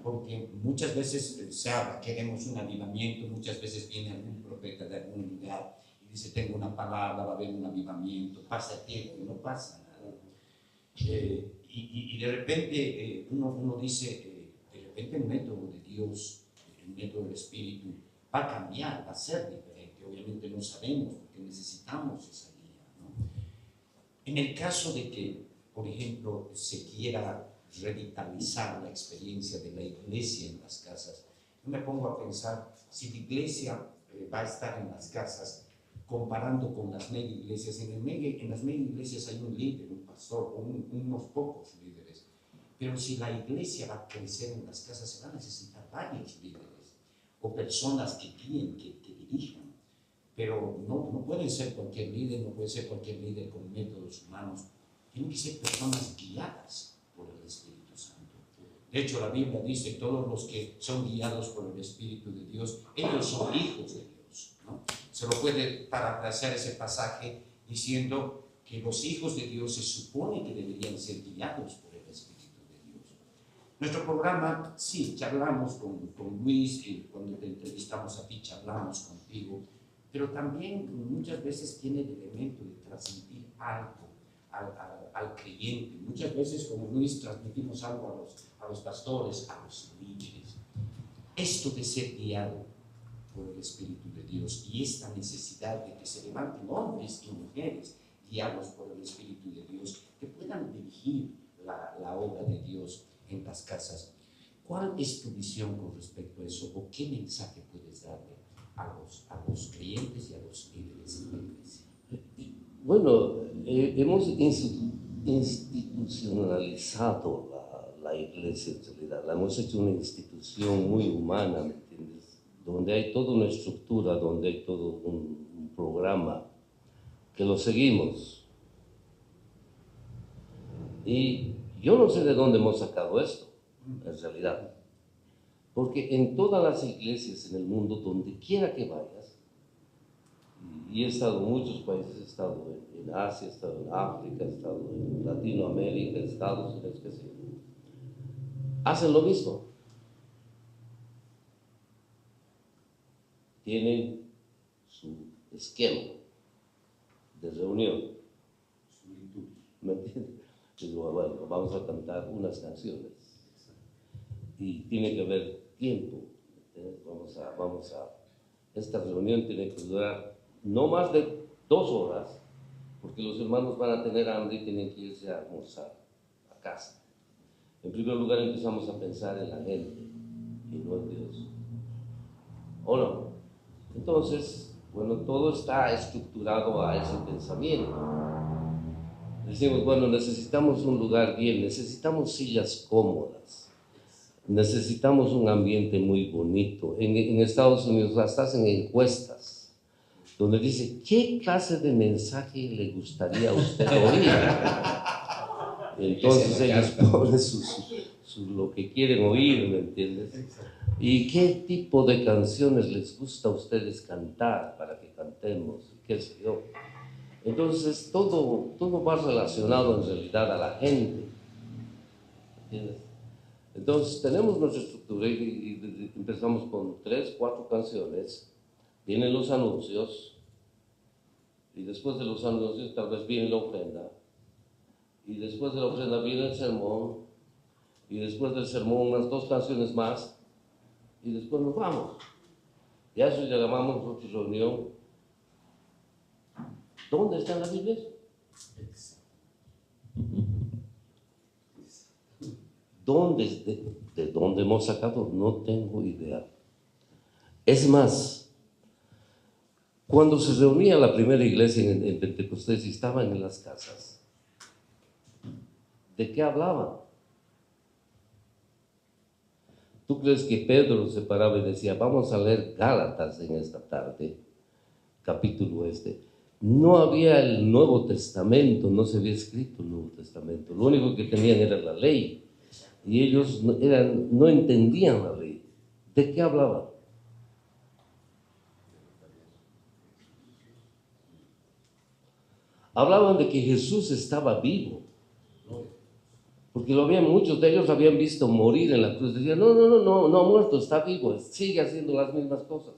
Porque muchas veces se habla, queremos un avivamiento, muchas veces viene algún profeta de algún lugar y dice, tengo una palabra, va a haber un avivamiento, pasa tiempo y no pasa nada. Y de repente uno dice, de repente el método de Dios, el método del Espíritu, va a cambiar, va a ser diferente. Obviamente no sabemos porque necesitamos esa guía, ¿no? En el caso de que, por ejemplo, se quiera revitalizar la experiencia de la iglesia en las casas, yo me pongo a pensar, si la iglesia va a estar en las casas, comparando con las mega iglesias, en las mega iglesias hay un líder, un pastor, o unos pocos líderes, pero si la iglesia va a crecer en las casas, se van a necesitar varios líderes, o personas que guíen, que dirijan, pero no pueden ser cualquier líder, no puede ser cualquier líder con métodos humanos, tienen que ser personas guiadas por el Espíritu Santo. De hecho, la Biblia dice, todos los que son guiados por el Espíritu de Dios, ellos son hijos de Dios, ¿no? Se lo puede parafrasear ese pasaje diciendo que los hijos de Dios se supone que deberían ser guiados por el Espíritu de Dios. Nuestro programa, sí, charlamos con Luis, cuando te entrevistamos a ti, charlamos contigo, pero también muchas veces tiene el elemento de transmitir algo al creyente. Muchas veces, como Luis, transmitimos algo a los pastores, a los líderes. Esto de ser guiado por el Espíritu de Dios y esta necesidad de que se levanten hombres y mujeres guiados por el Espíritu de Dios, que puedan dirigir la obra de Dios en las casas. ¿Cuál es tu visión con respecto a eso? ¿O qué mensaje puedes darle a los creyentes y a los líderes en la iglesia? Bueno, hemos institucionalizado la iglesia en realidad. La hemos hecho una institución muy humana, ¿me entiendes? Donde hay toda una estructura, donde hay todo un programa que lo seguimos. Y yo no sé de dónde hemos sacado esto, en realidad. Porque en todas las iglesias en el mundo, donde quiera que vayas, y he estado en muchos países, he estado en Asia, he estado en África, he estado en Latinoamérica, Estados Unidos, qué sé yo, hacen lo mismo. Tienen su esquema de reunión, ¿me entiendes? Digo, bueno, vamos a cantar unas canciones y tiene que haber tiempo. Esta reunión tiene que durar no más de 2 horas, porque los hermanos van a tener hambre y tienen que irse a almorzar a casa. En primer lugar empezamos a pensar en la gente y no en Dios. ¿O no? Entonces, bueno, todo está estructurado a ese pensamiento. Decimos, bueno, necesitamos un lugar bien, necesitamos sillas cómodas, necesitamos un ambiente muy bonito. En Estados Unidos hasta hacen encuestas donde dice, ¿qué clase de mensaje le gustaría a usted oír? Entonces ellos ponen lo que quieren oír, ¿me entiendes? ¿Y qué tipo de canciones les gusta a ustedes cantar para que cantemos? ¿Qué sé yo? Entonces todo va relacionado en realidad a la gente, ¿entiendes? Entonces tenemos nuestra estructura y empezamos con 3, 4 canciones, vienen los anuncios y después de los anuncios tal vez viene la ofrenda y después de la ofrenda viene el sermón y después del sermón unas 2 canciones más y después nos vamos. Y a eso ya llamamos nosotros reunión. ¿Dónde está la Biblia? ¿De dónde hemos sacado? No tengo idea. Es más, cuando se reunía la primera iglesia en Pentecostés y estaban en las casas, ¿de qué hablaban? ¿Tú crees que Pedro se paraba y decía, vamos a leer Gálatas en esta tarde, capítulo no había el Nuevo Testamento, no se había escrito el Nuevo Testamento. Lo único que tenían era la ley. Y ellos no entendían la ley. ¿De qué hablaban? Hablaban de que Jesús estaba vivo. Porque muchos de ellos habían visto morir en la cruz. Decían, no ha muerto, está vivo, sigue haciendo las mismas cosas.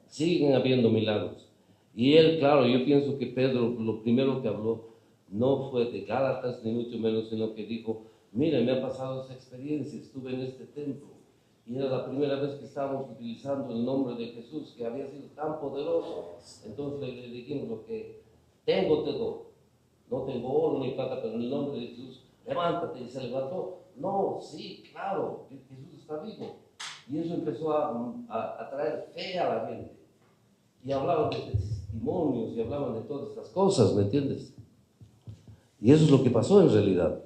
Siguen habiendo milagros. Y él, claro, yo pienso que Pedro lo primero que habló no fue de Gálatas, ni mucho menos, sino que dijo, mira, me ha pasado esa experiencia, estuve en este templo, y era la primera vez que estábamos utilizando el nombre de Jesús, que había sido tan poderoso. Entonces le dijimos, lo que tengo te doy. No tengo oro ni plata, pero en el nombre de Jesús, levántate. Y se levantó. No, sí, claro, Jesús está vivo. Y eso empezó a traer fe a la gente. Y hablaban de testimonios y hablaban de todas estas cosas, ¿me entiendes? Y eso es lo que pasó en realidad.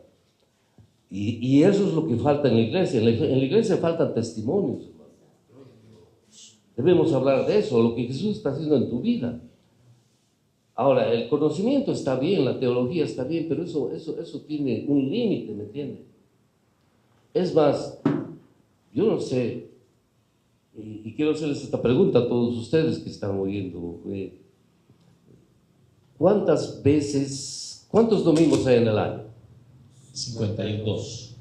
Y eso es lo que falta en la iglesia. En la iglesia faltan testimonios, hermano. Debemos hablar de eso, lo que Jesús está haciendo en tu vida. Ahora, el conocimiento está bien, la teología está bien, pero eso tiene un límite, ¿me entiendes? Es más, yo no sé, y quiero hacerles esta pregunta a todos ustedes que están oyendo. ¿Cuántos domingos hay en el año? 52.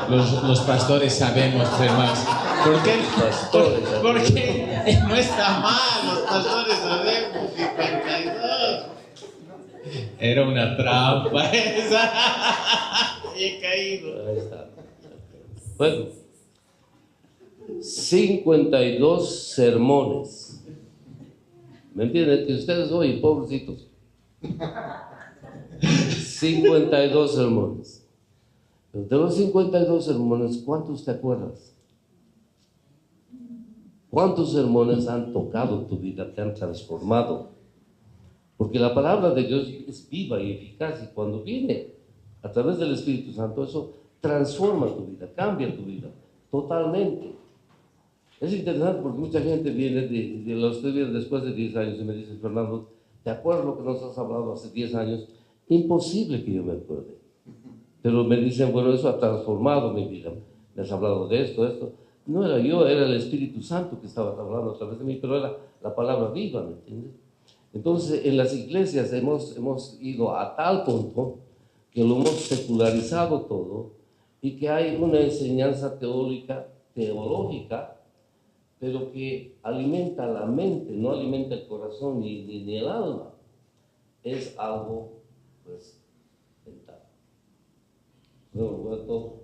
Los pastores sabemos, hermanos. ¿Por qué? Porque no está mal, los pastores sabemos 52. Era una trampa esa. He caído. Ahí está. Bueno, 52 sermones. ¿Me entienden? Que ustedes oyen, pobrecitos. 52 sermones. Pero de los 52 sermones, ¿cuántos te acuerdas? ¿Cuántos sermones han tocado tu vida, te han transformado? Porque la palabra de Dios es viva y eficaz, y cuando viene a través del Espíritu Santo, eso transforma tu vida, cambia tu vida totalmente. Es interesante porque mucha gente viene después de 10 años y me dice, Fernando, ¿te acuerdas lo que nos has hablado hace 10 años? Imposible que yo me acuerde. Pero me dicen, bueno, eso ha transformado mi vida. Me has hablado de esto. No era yo, era el Espíritu Santo que estaba hablando a través de mí, pero era la palabra viva, ¿me entiendes? Entonces, en las iglesias hemos ido a tal punto que lo hemos secularizado todo y que hay una enseñanza teológica, pero que alimenta la mente, no alimenta el corazón ni el alma. Es algo, pues, mental. Nos hemos vuelto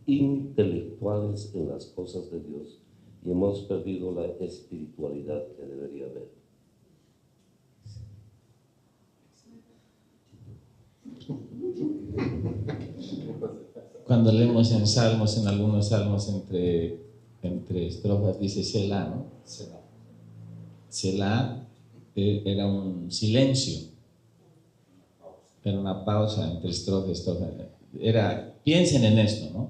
intelectuales en las cosas de Dios y hemos perdido la espiritualidad que debería haber. Cuando leemos en salmos, en algunos salmos entre estrofas dice Selah, ¿no? Selah era un silencio, era una pausa entre estrofa y estrofa. Piensen en esto, ¿no?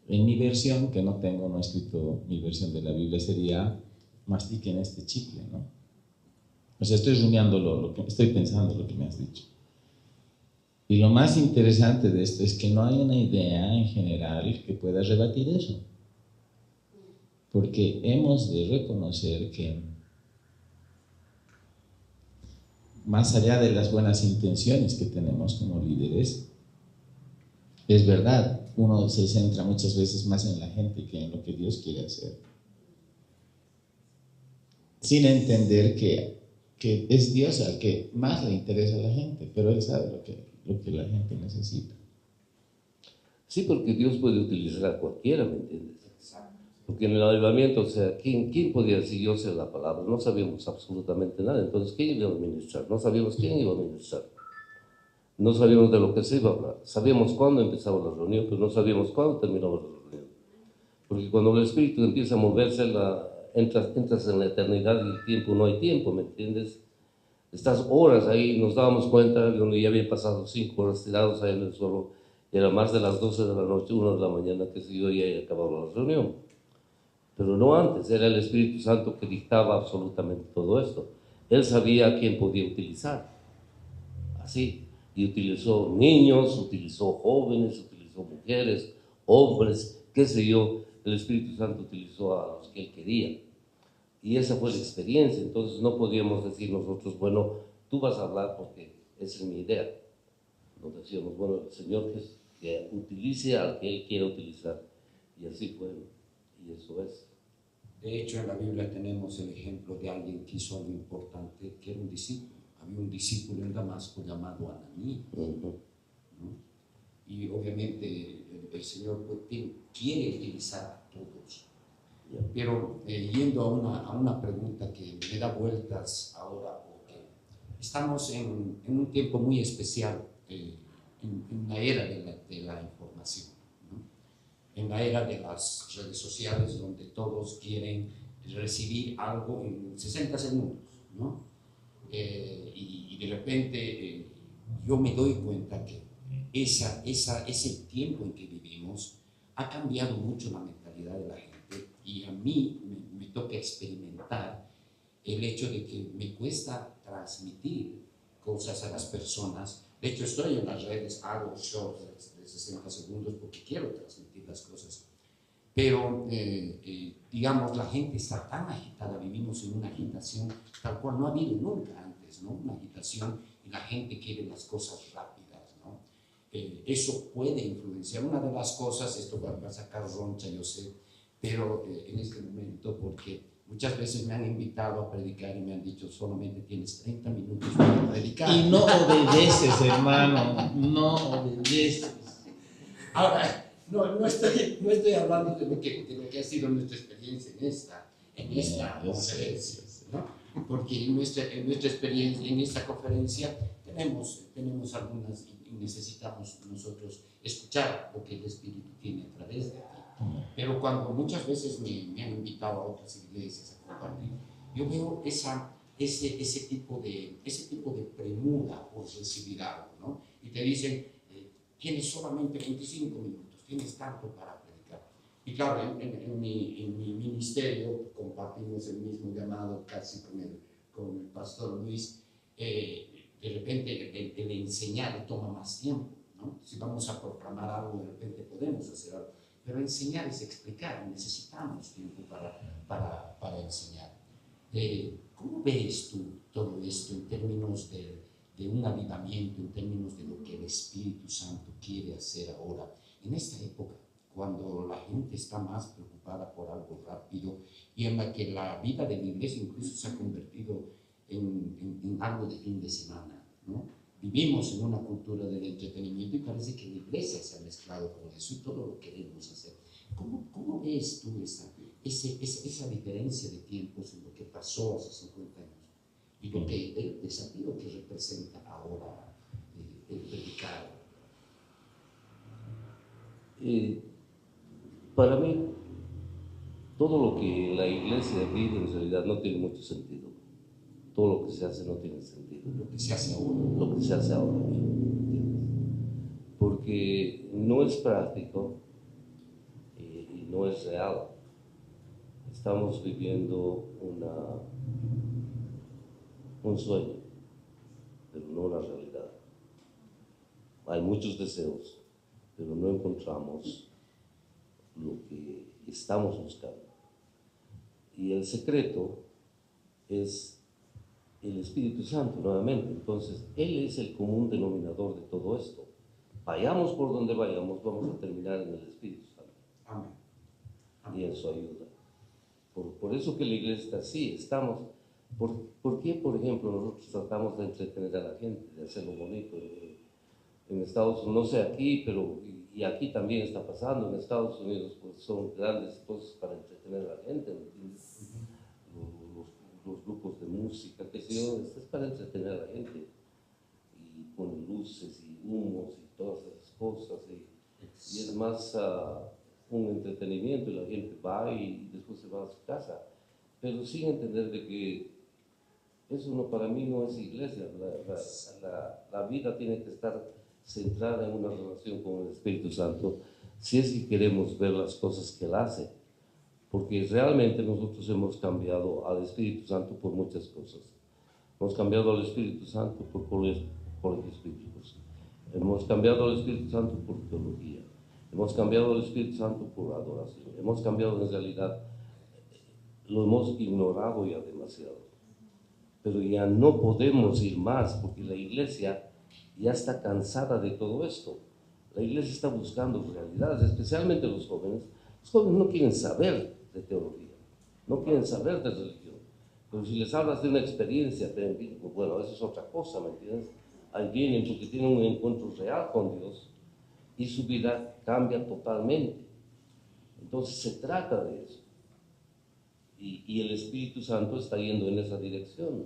En mi versión, que no tengo, no he escrito mi versión de la Biblia, sería mastiquen este chicle, ¿no? O sea, estoy rumiando estoy pensando lo que me has dicho. Y lo más interesante de esto es que no hay una idea en general que pueda rebatir eso. Porque hemos de reconocer que, más allá de las buenas intenciones que tenemos como líderes, es verdad, uno se centra muchas veces más en la gente que en lo que Dios quiere hacer. Sin entender que es Dios al que más le interesa a la gente, pero Él sabe lo que la gente necesita. Sí, porque Dios puede utilizar a cualquiera, ¿me entiendes? Porque en el avivamiento, o sea, ¿quién podía decir yo sé la palabra? No sabíamos absolutamente nada. Entonces, ¿quién iba a ministrar? No sabíamos quién iba a ministrar. No sabíamos de lo que se iba a hablar. Sabíamos cuándo empezaba la reunión, pero no sabíamos cuándo terminaba la reunión. Porque cuando el Espíritu empieza a moverse, entras en la eternidad y el tiempo, no hay tiempo, ¿me entiendes? Estas horas ahí nos dábamos cuenta de donde ya habían pasado 5 horas tirados ahí en el suelo. Era más de las 12 de la noche, 1 de la mañana, que si yo ya acababa la reunión. pero no antes, era el Espíritu Santo que dictaba absolutamente todo esto. Él sabía a quién podía utilizar, así, y utilizó niños, utilizó jóvenes, utilizó mujeres, hombres, qué sé yo, el Espíritu Santo utilizó a los que él quería. Y esa fue la experiencia. Entonces no podíamos decir nosotros, bueno, tú vas a hablar porque esa es mi idea. Nos decíamos, bueno, el Señor que utilice al que Él quiera utilizar. Y así fue, y eso es. De hecho, en la Biblia tenemos el ejemplo de alguien que hizo algo importante, que era un discípulo. Había un discípulo en Damasco llamado Ananías, ¿no? Y obviamente el Señor quiere utilizar a todos. Pero yendo a una pregunta que me da vueltas ahora, porque estamos en un tiempo muy especial, en la era de la información, ¿no? En la era de las redes sociales, donde todos quieren recibir algo en 60 segundos, ¿no? Y de repente yo me doy cuenta que ese tiempo en que vivimos ha cambiado mucho la mentalidad de la gente, y a mí me toca experimentar el hecho de que me cuesta transmitir cosas a las personas. De hecho, estoy en las redes, hago shorts de 60 segundos porque quiero transmitir las cosas. Pero, digamos, la gente está tan agitada, vivimos en una agitación tal cual no ha habido nunca antes, ¿no? Una agitación, y la gente quiere las cosas rápidas, ¿no? Eso puede influenciar. Una de las cosas, esto va a sacar roncha, yo sé, pero en este momento, porque muchas veces me han invitado a predicar y me han dicho, solamente tienes 30 minutos para predicar. Y no obedeces, hermano, no obedeces. Ahora, no estoy hablando de lo que ha sido nuestra experiencia en esta conferencia, ¿no? Porque en nuestra experiencia, en esta conferencia, tenemos algunas, y necesitamos nosotros escuchar lo que el Espíritu tiene a través de ti. Pero cuando muchas veces me han invitado a otras iglesias a compartir, yo veo ese tipo de premura por recibir algo, ¿no? Y te dicen, tienes solamente 25 minutos, tienes tanto para predicar. Y claro, en mi ministerio compartimos el mismo llamado casi con el pastor Luis. De repente el enseñar toma más tiempo, ¿no? Si vamos a proclamar algo, de repente podemos hacer algo, pero enseñar es explicar, necesitamos tiempo para enseñar. ¿Cómo ves tú todo esto en términos de un avivamiento, en términos de lo que el Espíritu Santo quiere hacer ahora, en esta época, cuando la gente está más preocupada por algo rápido y en la que la vida de la iglesia incluso se ha convertido en algo de fin de semana, ¿no? Vivimos en una cultura del entretenimiento y parece que la iglesia se ha mezclado con eso y todo lo queremos hacer. ¿Cómo ves tú esa diferencia de tiempos en lo que pasó hace 50 años y el desafío que representa ahora el predicar? Para mí, todo lo que la iglesia vive en realidad no tiene mucho sentido. Todo lo que se hace no tiene sentido. Lo que se hace ahora. Lo que se hace ahora mismo, porque no es práctico y no es real. Estamos viviendo un sueño, pero no una realidad. Hay muchos deseos, pero no encontramos lo que estamos buscando. Y el secreto es el Espíritu Santo nuevamente. Entonces, Él es el común denominador de todo esto. Vayamos por donde vayamos, vamos a terminar en el Espíritu Santo. Amén. Amén. Y eso ayuda. Por eso que la iglesia está así, estamos. ¿Por qué, por ejemplo, nosotros tratamos de entretener a la gente, de hacerlo bonito? En Estados Unidos, no sé aquí, pero y aquí también está pasando, en Estados Unidos pues son grandes cosas para entretener a la gente, ¿me entiendes? Los grupos de música, que sé yo, esto es para entretener a la gente, y ponen luces y humos y todas esas cosas, y es más un entretenimiento, y la gente va y después se va a su casa, pero sin entender de que eso no, para mí no es iglesia. La vida tiene que estar centrada en una relación con el Espíritu Santo, si es que queremos ver las cosas que Él hace, porque realmente nosotros hemos cambiado al Espíritu Santo por muchas cosas. Hemos cambiado al Espíritu Santo por colegios bíblicos. Hemos cambiado al Espíritu Santo por teología. Hemos cambiado al Espíritu Santo por adoración. Hemos cambiado en realidad, lo hemos ignorado ya demasiado. Pero ya no podemos ir más porque la iglesia ya está cansada de todo esto. La iglesia está buscando realidades, especialmente los jóvenes. Los jóvenes no quieren saber de teología, no quieren saber de religión. Pero si les hablas de una experiencia, bueno, eso es otra cosa, ¿me entiendes? Ahí vienen porque tienen un encuentro real con Dios y su vida cambia totalmente. Entonces se trata de eso. Y el Espíritu Santo está yendo en esa dirección.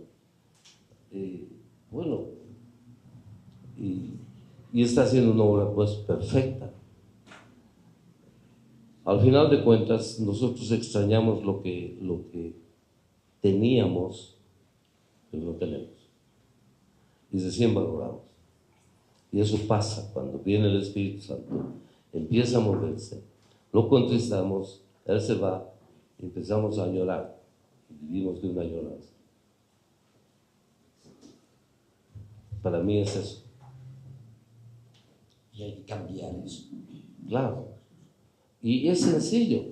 Bueno, y está haciendo una obra pues perfecta. Al final de cuentas, nosotros extrañamos lo que teníamos, pero no tenemos. Y recién valoramos. Y eso pasa cuando viene el Espíritu Santo, empieza a moverse, lo contristamos, Él se va, y empezamos a llorar, y vivimos de una añoranza. Para mí es eso. Y hay que cambiar eso. Claro. Y es sencillo.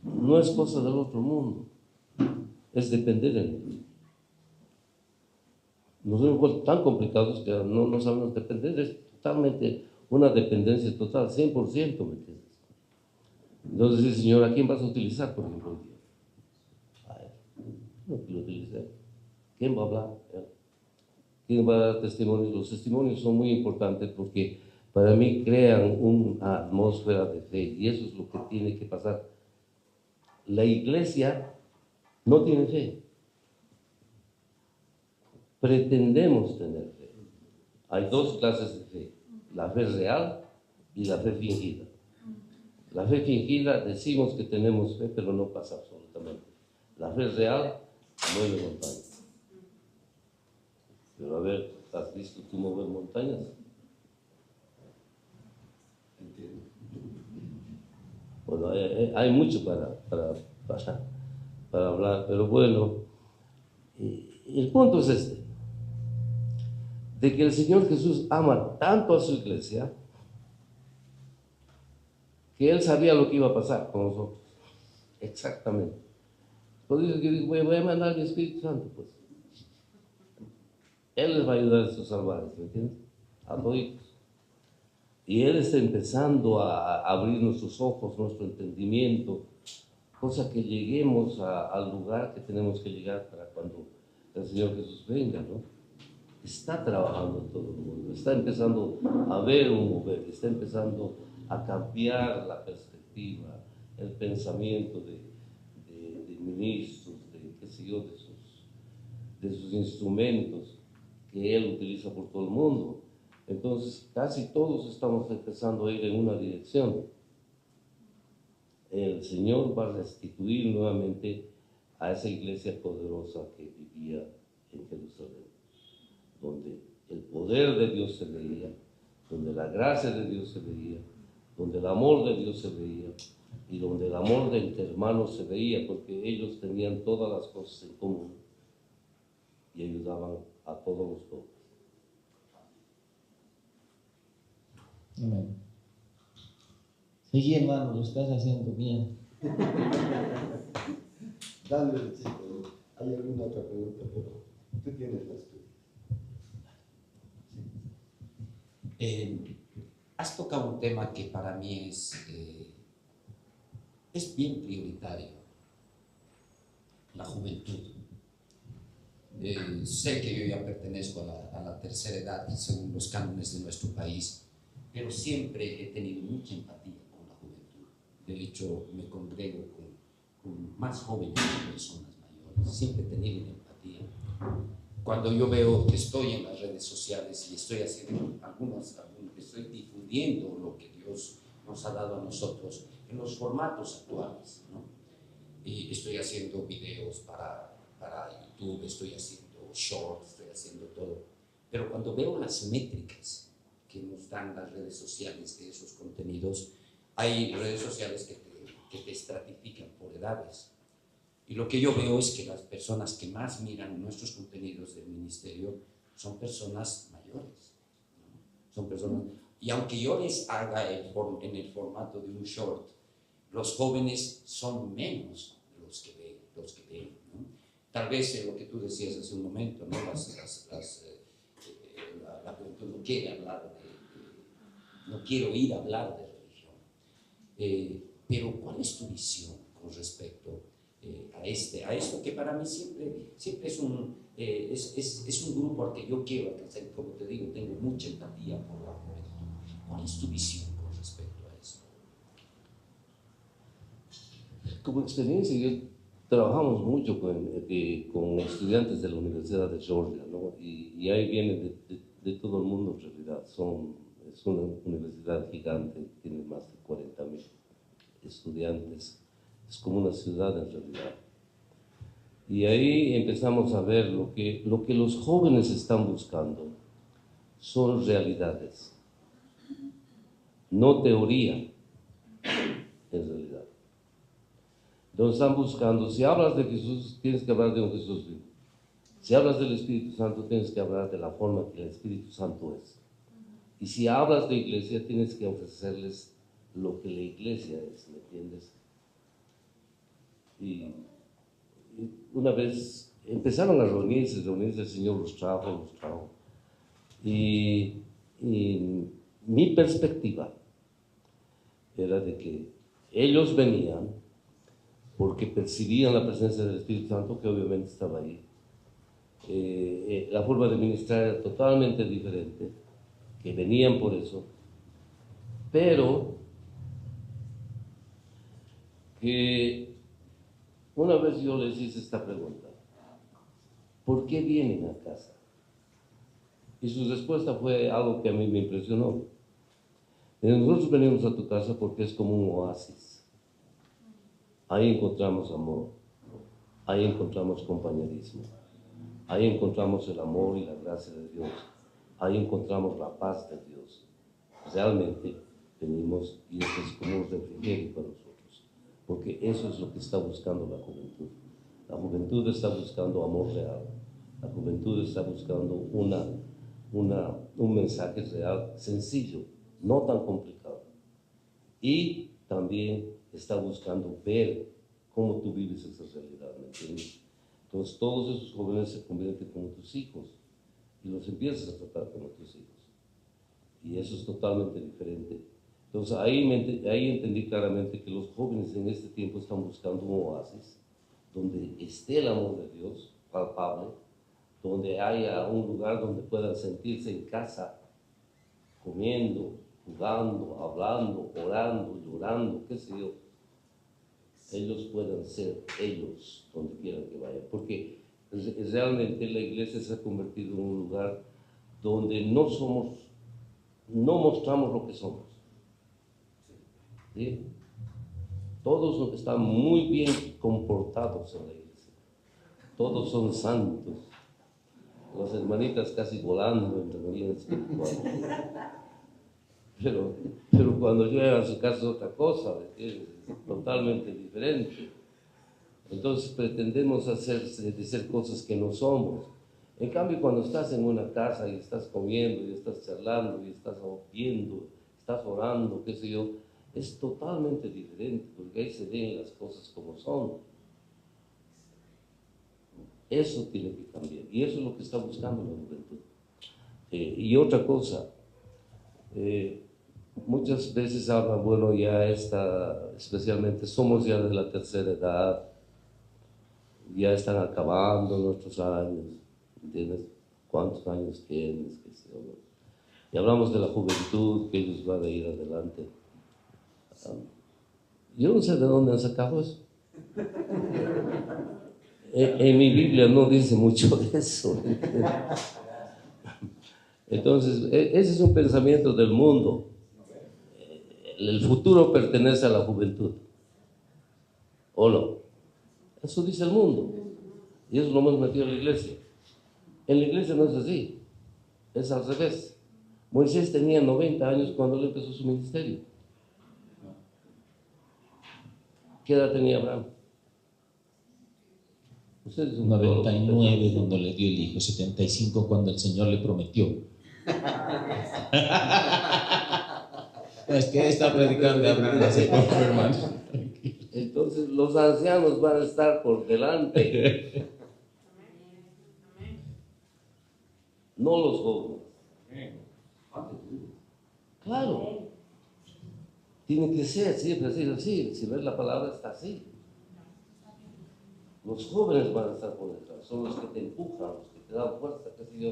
No es cosa del otro mundo. Es depender de Él. Nos hemos vuelto tan complicados que no sabemos depender. Es totalmente una dependencia total, 100%, ¿me entiendes? Entonces dice, Señor, ¿a quién vas a utilizar, por ejemplo, hoy día? A Él. No que lo utilice. ¿Quién va a hablar? Él. ¿Quién va a dar testimonios? Los testimonios son muy importantes porque para mí crean una atmósfera de fe y eso es lo que tiene que pasar. La iglesia no tiene fe. Pretendemos tener fe. Hay dos clases de fe, la fe real y la fe fingida. La fe fingida decimos que tenemos fe, pero no pasa absolutamente. La fe real mueve montañas. Pero a ver, ¿has visto tú mover montañas? Bueno, hay mucho para hablar, pero bueno, el punto es este, de que el Señor Jesús ama tanto a su iglesia, que Él sabía lo que iba a pasar con nosotros, exactamente. Por eso que digo, voy a mandar mi Espíritu Santo, pues. Él les va a ayudar a estos salvajes, ¿me entiendes? A toditos. Y Él está empezando a abrir nuestros ojos, nuestro entendimiento, cosa que lleguemos al lugar que tenemos que llegar para cuando el Señor Jesús venga, ¿no? Está trabajando en todo el mundo, está empezando a ver un mover, está empezando a cambiar la perspectiva, el pensamiento de ministros, qué sé yo, de sus instrumentos que Él utiliza por todo el mundo. Entonces, casi todos estamos empezando a ir en una dirección. El Señor va a restituir nuevamente a esa iglesia poderosa que vivía en Jerusalén, donde el poder de Dios se veía, donde la gracia de Dios se veía, donde el amor de Dios se veía y donde el amor de entre hermanos se veía, porque ellos tenían todas las cosas en común y ayudaban a todos los pobres. Amén. Sí, hermano, lo estás haciendo bien. Dale, chico. ¿Hay alguna otra pregunta? Pero tú tienes las preguntas. Has tocado un tema que para mí es bien prioritario, la juventud. Sé que yo ya pertenezco a la tercera edad según los cánones de nuestro país, pero siempre he tenido mucha empatía con la juventud. De hecho, me congrego con más jóvenes que personas mayores. Siempre he tenido empatía. Cuando yo veo que estoy en las redes sociales y estoy haciendo estoy difundiendo lo que Dios nos ha dado a nosotros en los formatos actuales, ¿no? Y estoy haciendo videos para YouTube, estoy haciendo shorts, estoy haciendo todo. Pero cuando veo las métricas que nos dan las redes sociales de esos contenidos, hay redes sociales que que te estratifican por edades. Y lo que yo veo es que las personas que más miran nuestros contenidos del ministerio son personas mayores, ¿no? Son personas, y aunque yo les haga en el formato de un short, los jóvenes son menos los que ven, ¿no? Tal vez lo que tú decías hace un momento, ¿no? La juventud no quiere hablar no quiero oír hablar de religión. Pero ¿cuál es tu visión con respecto a esto que para mí siempre es un grupo al que yo quiero alcanzar? Como te digo, tengo mucha empatía por la juventud. ¿Cuál es tu visión con respecto a esto? Como experiencia, trabajamos mucho con estudiantes de la Universidad de Georgia, ¿no? Y ahí vienen de todo el mundo en realidad. Es una universidad gigante, tiene más de 40.000 estudiantes. Es como una ciudad en realidad. Y ahí empezamos a ver lo que los jóvenes están buscando son realidades, no teoría, en realidad. Entonces están buscando, si hablas de Jesús, tienes que hablar de un Jesús vivo. Si hablas del Espíritu Santo, tienes que hablar de la forma que el Espíritu Santo es. Y si hablas de iglesia, tienes que ofrecerles lo que la iglesia es, ¿me entiendes? Y una vez empezaron a reunirse, el Señor los trajo. Y mi perspectiva era de que ellos venían porque percibían la presencia del Espíritu Santo, que obviamente estaba ahí. La forma de ministrar era totalmente diferente, que venían por eso, pero que una vez yo les hice esta pregunta: ¿por qué vienen a casa? Y su respuesta fue algo que a mí me impresionó. Nosotros venimos a tu casa porque es como un oasis. Ahí encontramos amor, ahí encontramos compañerismo, ahí encontramos el amor y la gracia de Dios, ahí encontramos la paz de Dios. Realmente venimos y eso es como un refrigerio para nosotros, porque eso es lo que está buscando la juventud. La juventud está buscando amor real, la juventud está buscando un mensaje real, sencillo, no tan complicado. Y también está buscando ver cómo tú vives esa realidad, ¿me entiendes? Entonces todos esos jóvenes se convierten como tus hijos y los empiezas a tratar como tus hijos. Y eso es totalmente diferente. Entonces ahí entendí claramente que los jóvenes en este tiempo están buscando un oasis donde esté el amor de Dios palpable, donde haya un lugar donde puedan sentirse en casa, comiendo, jugando, hablando, orando, llorando, qué sé yo. Ellos puedan ser ellos donde quieran que vayan, porque realmente la iglesia se ha convertido en un lugar donde no mostramos lo que somos. ¿Sí? Todos están muy bien comportados en la iglesia, todos son santos, las hermanitas casi volando entre vida espiritual. Pero cuando llegan a su casa es otra cosa, es totalmente diferente. Entonces pretendemos decir cosas que no somos. En cambio, cuando estás en una casa y estás comiendo y estás charlando y estás viendo, estás orando, qué sé yo, es totalmente diferente, porque ahí se ven las cosas como son. Eso tiene que cambiar, y eso es lo que está buscando la juventud. Y otra cosa, muchas veces hablan, bueno, ya está, especialmente somos ya de la tercera edad, ya están acabando nuestros años, ¿entiendes? ¿Cuántos años tienes? ¿Qué sé yo? Y hablamos de la juventud, que ellos van a ir adelante. Yo no sé de dónde han sacado eso. En mi Biblia no dice mucho de eso. Entonces, ese es un pensamiento del mundo. El futuro pertenece a la juventud. ¿O no? Eso dice el mundo. Y eso lo hemos metido en la iglesia. En la iglesia no es así. Es al revés. Moisés tenía 90 años cuando él empezó su ministerio. ¿Qué edad tenía Abraham? Usted es un 99 cuando le dio el hijo, 75 cuando el Señor le prometió. Es que está predicando de Abraham hace poco, hermano. Entonces los ancianos van a estar por delante, no los jóvenes. Claro, tiene que ser siempre así. Si ves la palabra está así. Los jóvenes van a estar por detrás, son los que te empujan, los que te dan fuerza, qué sé yo,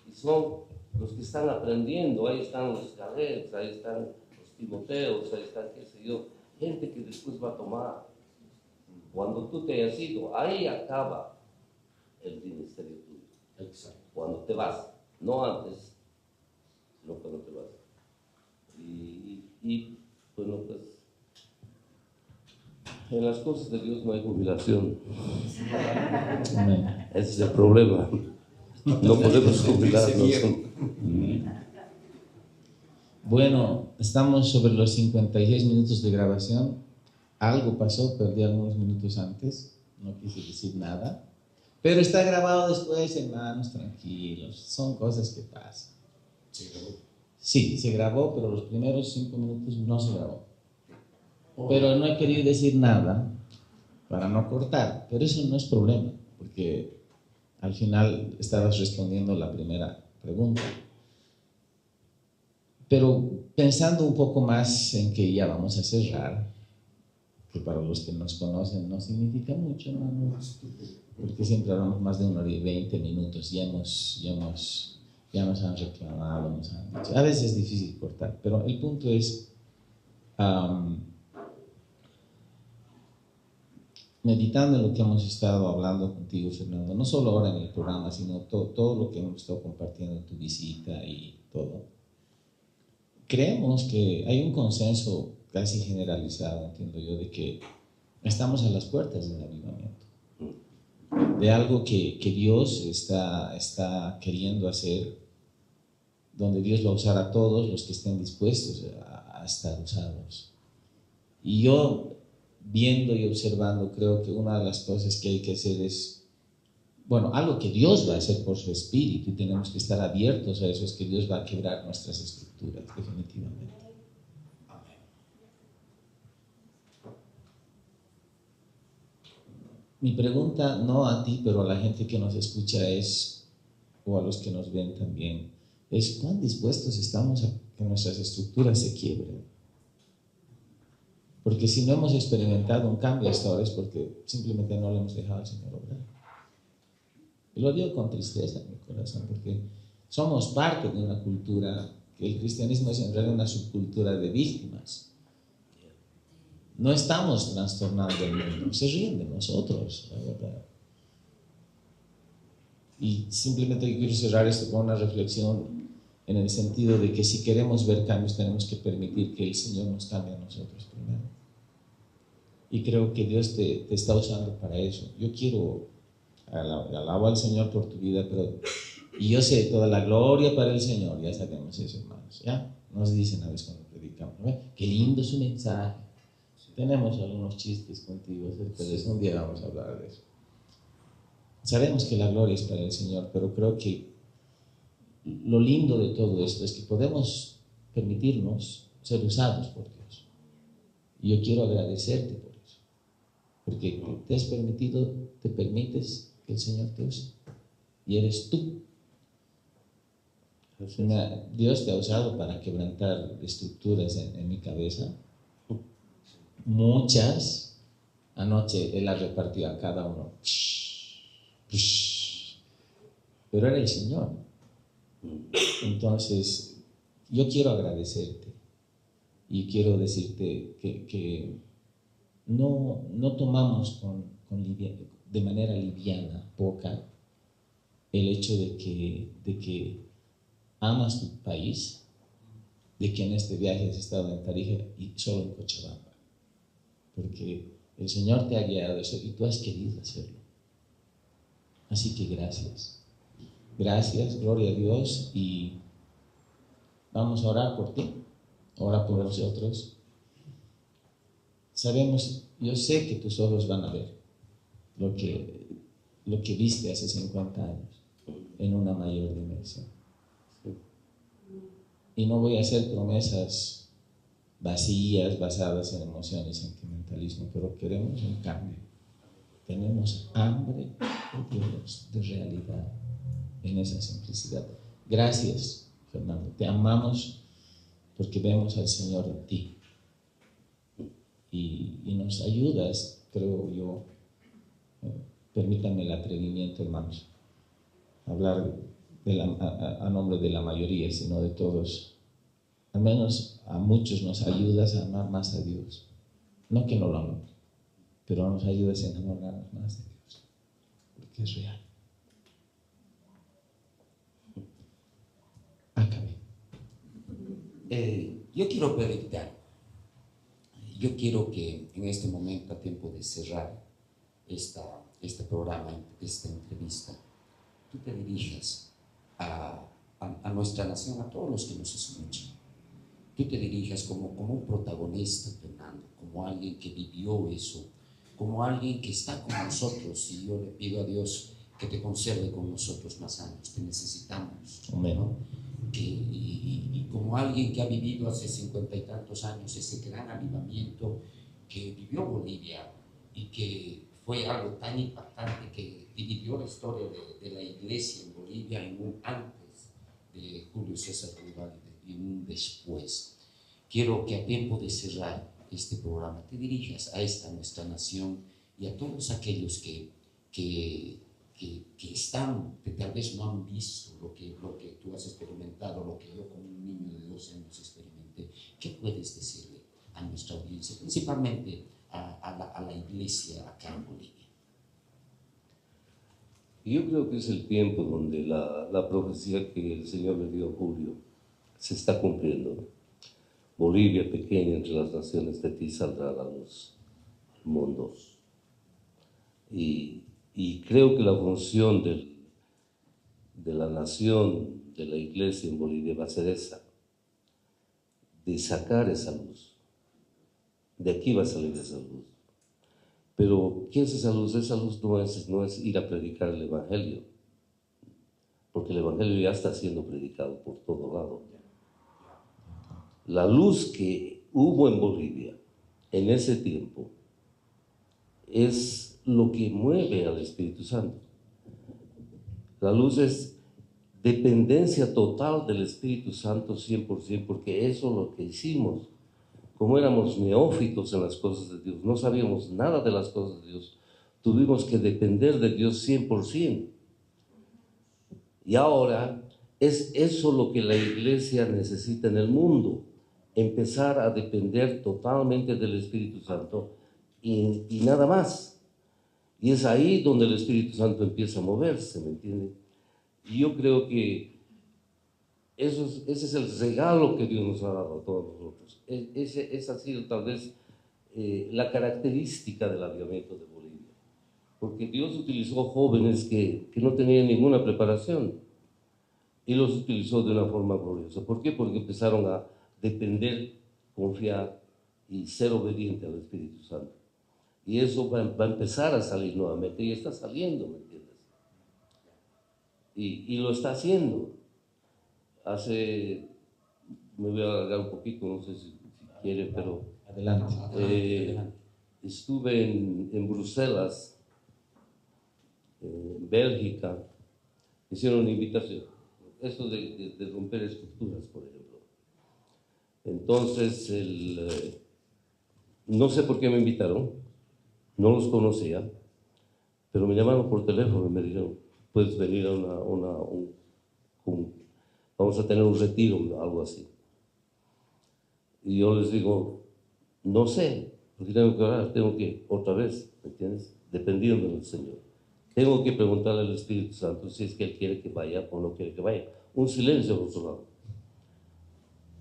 y son los que están aprendiendo. Ahí están los Calebs, ahí están los Timoteos, ahí están, qué sé yo, gente que después va a tomar. Cuando tú te hayas ido, ahí acaba el ministerio tuyo. Exacto. Cuando te vas, no antes, sino cuando te vas. Y bueno, pues, en las cosas de Dios no hay jubilación. Amén. Ese es el problema. No podemos jubilarnos. Bueno, estamos sobre los 56 minutos de grabación. Algo pasó, perdí algunos minutos antes, no quise decir nada. Pero está grabado después, hermanos, tranquilos. Son cosas que pasan. ¿Se grabó? Sí, se grabó, pero los primeros 5 minutos no se grabó. Pero no he querido decir nada para no cortar. Pero eso no es problema, porque al final estabas respondiendo la primera pregunta. Pero pensando un poco más en que ya vamos a cerrar, que para los que nos conocen no significa mucho, hermano, porque siempre hablamos más de 1 hora y 20 minutos, ya nos han reclamado, nos han dicho. A veces es difícil cortar, pero el punto es, meditando en lo que hemos estado hablando contigo, Fernando, no solo ahora en el programa, sino todo lo que hemos estado compartiendo en tu visita y todo, creemos que hay un consenso casi generalizado, entiendo yo, de que estamos a las puertas del avivamiento, de algo que Dios está queriendo hacer, donde Dios va a usar a todos los que estén dispuestos a estar usados. Y yo, viendo y observando, creo que una de las cosas que hay que hacer es, bueno, algo que Dios va a hacer por su Espíritu, y tenemos que estar abiertos a eso, es que Dios va a quebrar nuestras estructuras, definitivamente. Mi pregunta, no a ti, pero a la gente que nos escucha es, o a los que nos ven también, es ¿cuán dispuestos estamos a que nuestras estructuras se quiebren? Porque si no hemos experimentado un cambio hasta ahora es porque simplemente no le hemos dejado al Señor obrar. Y lo digo con tristeza en mi corazón, porque somos parte de una cultura, que el cristianismo es en realidad una subcultura de víctimas. No estamos trastornando el mundo, se ríen de nosotros, la verdad. Y simplemente quiero cerrar esto con una reflexión en el sentido de que si queremos ver cambios tenemos que permitir que el Señor nos cambie a nosotros primero. Y creo que Dios te está usando para eso. Yo quiero, alabo al Señor por tu vida, y yo sé, toda la gloria para el Señor, ya sabemos eso, hermanos, ¿ya? Nos dicen a veces cuando predicamos, ¿no? Qué lindo su mensaje. Tenemos algunos chistes contigo acerca de eso, un día vamos a hablar de eso. Sabemos que la gloria es para el Señor, pero creo que lo lindo de todo esto es que podemos permitirnos ser usados por Dios. Y yo quiero agradecerte por eso, porque te permites que el Señor te use, y eres tú. Dios te ha usado para quebrantar estructuras en mi cabeza. Muchas, anoche Él las repartió a cada uno. Pero era el Señor. Entonces, yo quiero agradecerte y quiero decirte que no tomamos de manera liviana, poca, el hecho de que amas tu país, de que en este viaje has estado en Tarija y solo en Cochabamba, porque el Señor te ha guiado eso y tú has querido hacerlo. Así que gracias. Gracias, gloria a Dios, y vamos a orar por ti, ora por nosotros. sabemos, yo sé que tus ojos van a ver lo que viste hace 50 años en una mayor dimensión. Y no voy a hacer promesas vacías, basadas en emoción y sentimentalismo, pero queremos un cambio. Tenemos hambre, oh Dios, de realidad en esa simplicidad. Gracias, Fernando. Te amamos porque vemos al Señor en ti. Y nos ayudas, creo yo, permítanme el atrevimiento, hermanos, hablar a nombre de la mayoría, sino de todos. Al menos a muchos nos ayudas a amar más a Dios. No que no lo amemos, pero nos ayudas a enamorarnos más de Dios, porque es real. Acabé. Yo quiero pedirte algo. Yo quiero que en este momento, a tiempo de cerrar este programa, esta entrevista, tú te dirijas a nuestra nación, a todos los que nos escuchan. Tú te dirijas como un protagonista, Fernando, como alguien que vivió eso, como alguien que está con nosotros, y yo le pido a Dios que te conserve con nosotros más años, te necesitamos. Amén. ¿No? Y como alguien que ha vivido hace 50 y tantos años ese gran avivamiento que vivió Bolivia y que fue algo tan impactante que dividió la historia de la iglesia en Bolivia en un antes de Julio César Ruibal y un después. Quiero que a tiempo de cerrar este programa te dirijas a esta nuestra nación y a todos aquellos que están, que tal vez no han visto lo que tú has experimentado, lo que yo como un niño de 2 años experimenté. ¿Qué puedes decirle a nuestra audiencia, principalmente a la iglesia acá en Bolivia? Yo creo que es el tiempo donde la profecía que el Señor le dio a Julio se está cumpliendo. Bolivia, pequeña entre las naciones, de ti saldrá la luz al mundo. Y creo que la función de la nación, de la iglesia en Bolivia va a ser esa, de sacar esa luz. De aquí va a salir esa luz. Pero, ¿qué es esa luz? Esa luz no es ir a predicar el Evangelio, porque el Evangelio ya está siendo predicado por todo lado. La luz que hubo en Bolivia en ese tiempo es lo que mueve al Espíritu Santo. La luz es dependencia total del Espíritu Santo 100%, porque eso es lo que hicimos. Como éramos neófitos en las cosas de Dios, no sabíamos nada de las cosas de Dios, tuvimos que depender de Dios 100%. Y ahora es eso lo que la iglesia necesita en el mundo, empezar a depender totalmente del Espíritu Santo y nada más. Y es ahí donde el Espíritu Santo empieza a moverse, ¿me entiende? Y yo creo que ese es el regalo que Dios nos ha dado a todos nosotros. Esa ha sido tal vez la característica del avivamiento de Bolivia. Porque Dios utilizó jóvenes que no tenían ninguna preparación y los utilizó de una forma gloriosa. ¿Por qué? Porque empezaron a depender, confiar y ser obediente al Espíritu Santo. Y eso va a empezar a salir nuevamente, y está saliendo, ¿me entiendes? Y lo está haciendo. Me voy a alargar un poquito, no sé si quiere, pero Adelante. estuve en Bruselas, en Bélgica, hicieron una invitación, esto de romper estructuras, por ejemplo. Entonces, no sé por qué me invitaron, no los conocía, pero me llamaron por teléfono y me dijeron, puedes venir a vamos a tener un retiro, algo así. Y yo les digo, no sé, porque tengo que orar, tengo que, otra vez, ¿me entiendes? Dependiendo del Señor. Tengo que preguntarle al Espíritu Santo si es que Él quiere que vaya o no quiere que vaya. Un silencio por su lado.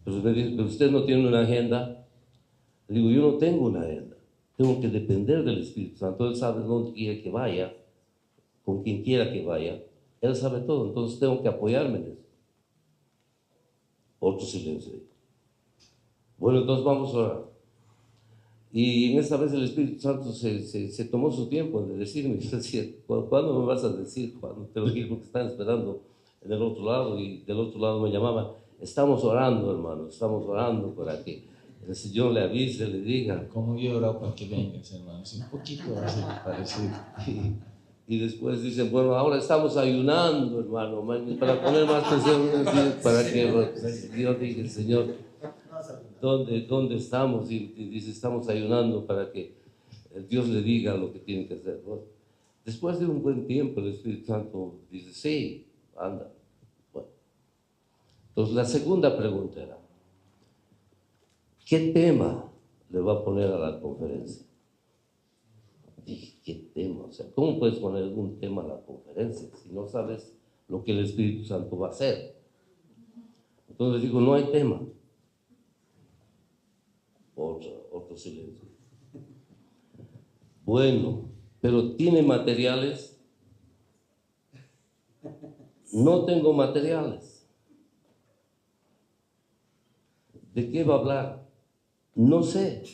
Pero me dice, pero usted no tiene una agenda. Le digo, yo no tengo una agenda. Tengo que depender del Espíritu Santo. Él sabe dónde quiere que vaya, con quien quiera que vaya. Él sabe todo, entonces tengo que apoyarme en eso. Otro silencio. Bueno, entonces vamos a orar. Y en esta vez el Espíritu Santo se tomó su tiempo de decirme, yo decía, ¿cuándo me vas a decir? ¿Cuándo? Te lo dije porque están esperando en el otro lado, y del otro lado me llamaban, estamos orando, hermano, estamos orando para que el Señor le avise, le diga. Como yo he orado para que vengas, hermano, es un poquito así parecido. Y después dicen, bueno, ahora estamos ayunando, hermano, para poner más presión, para que yo dije, Señor, ¿dónde estamos? Y dice, estamos ayunando para que Dios le diga lo que tiene que hacer. Bueno, después de un buen tiempo, el Espíritu Santo dice, sí, anda. Bueno, entonces la segunda pregunta era, ¿qué tema le va a poner a la conferencia? Dije, ¿qué tema? O sea, ¿cómo puedes poner un tema a la conferencia si no sabes lo que el Espíritu Santo va a hacer? Entonces digo, no hay tema. Otro silencio. Bueno, pero ¿tiene materiales? No tengo materiales. ¿De qué va a hablar? No sé.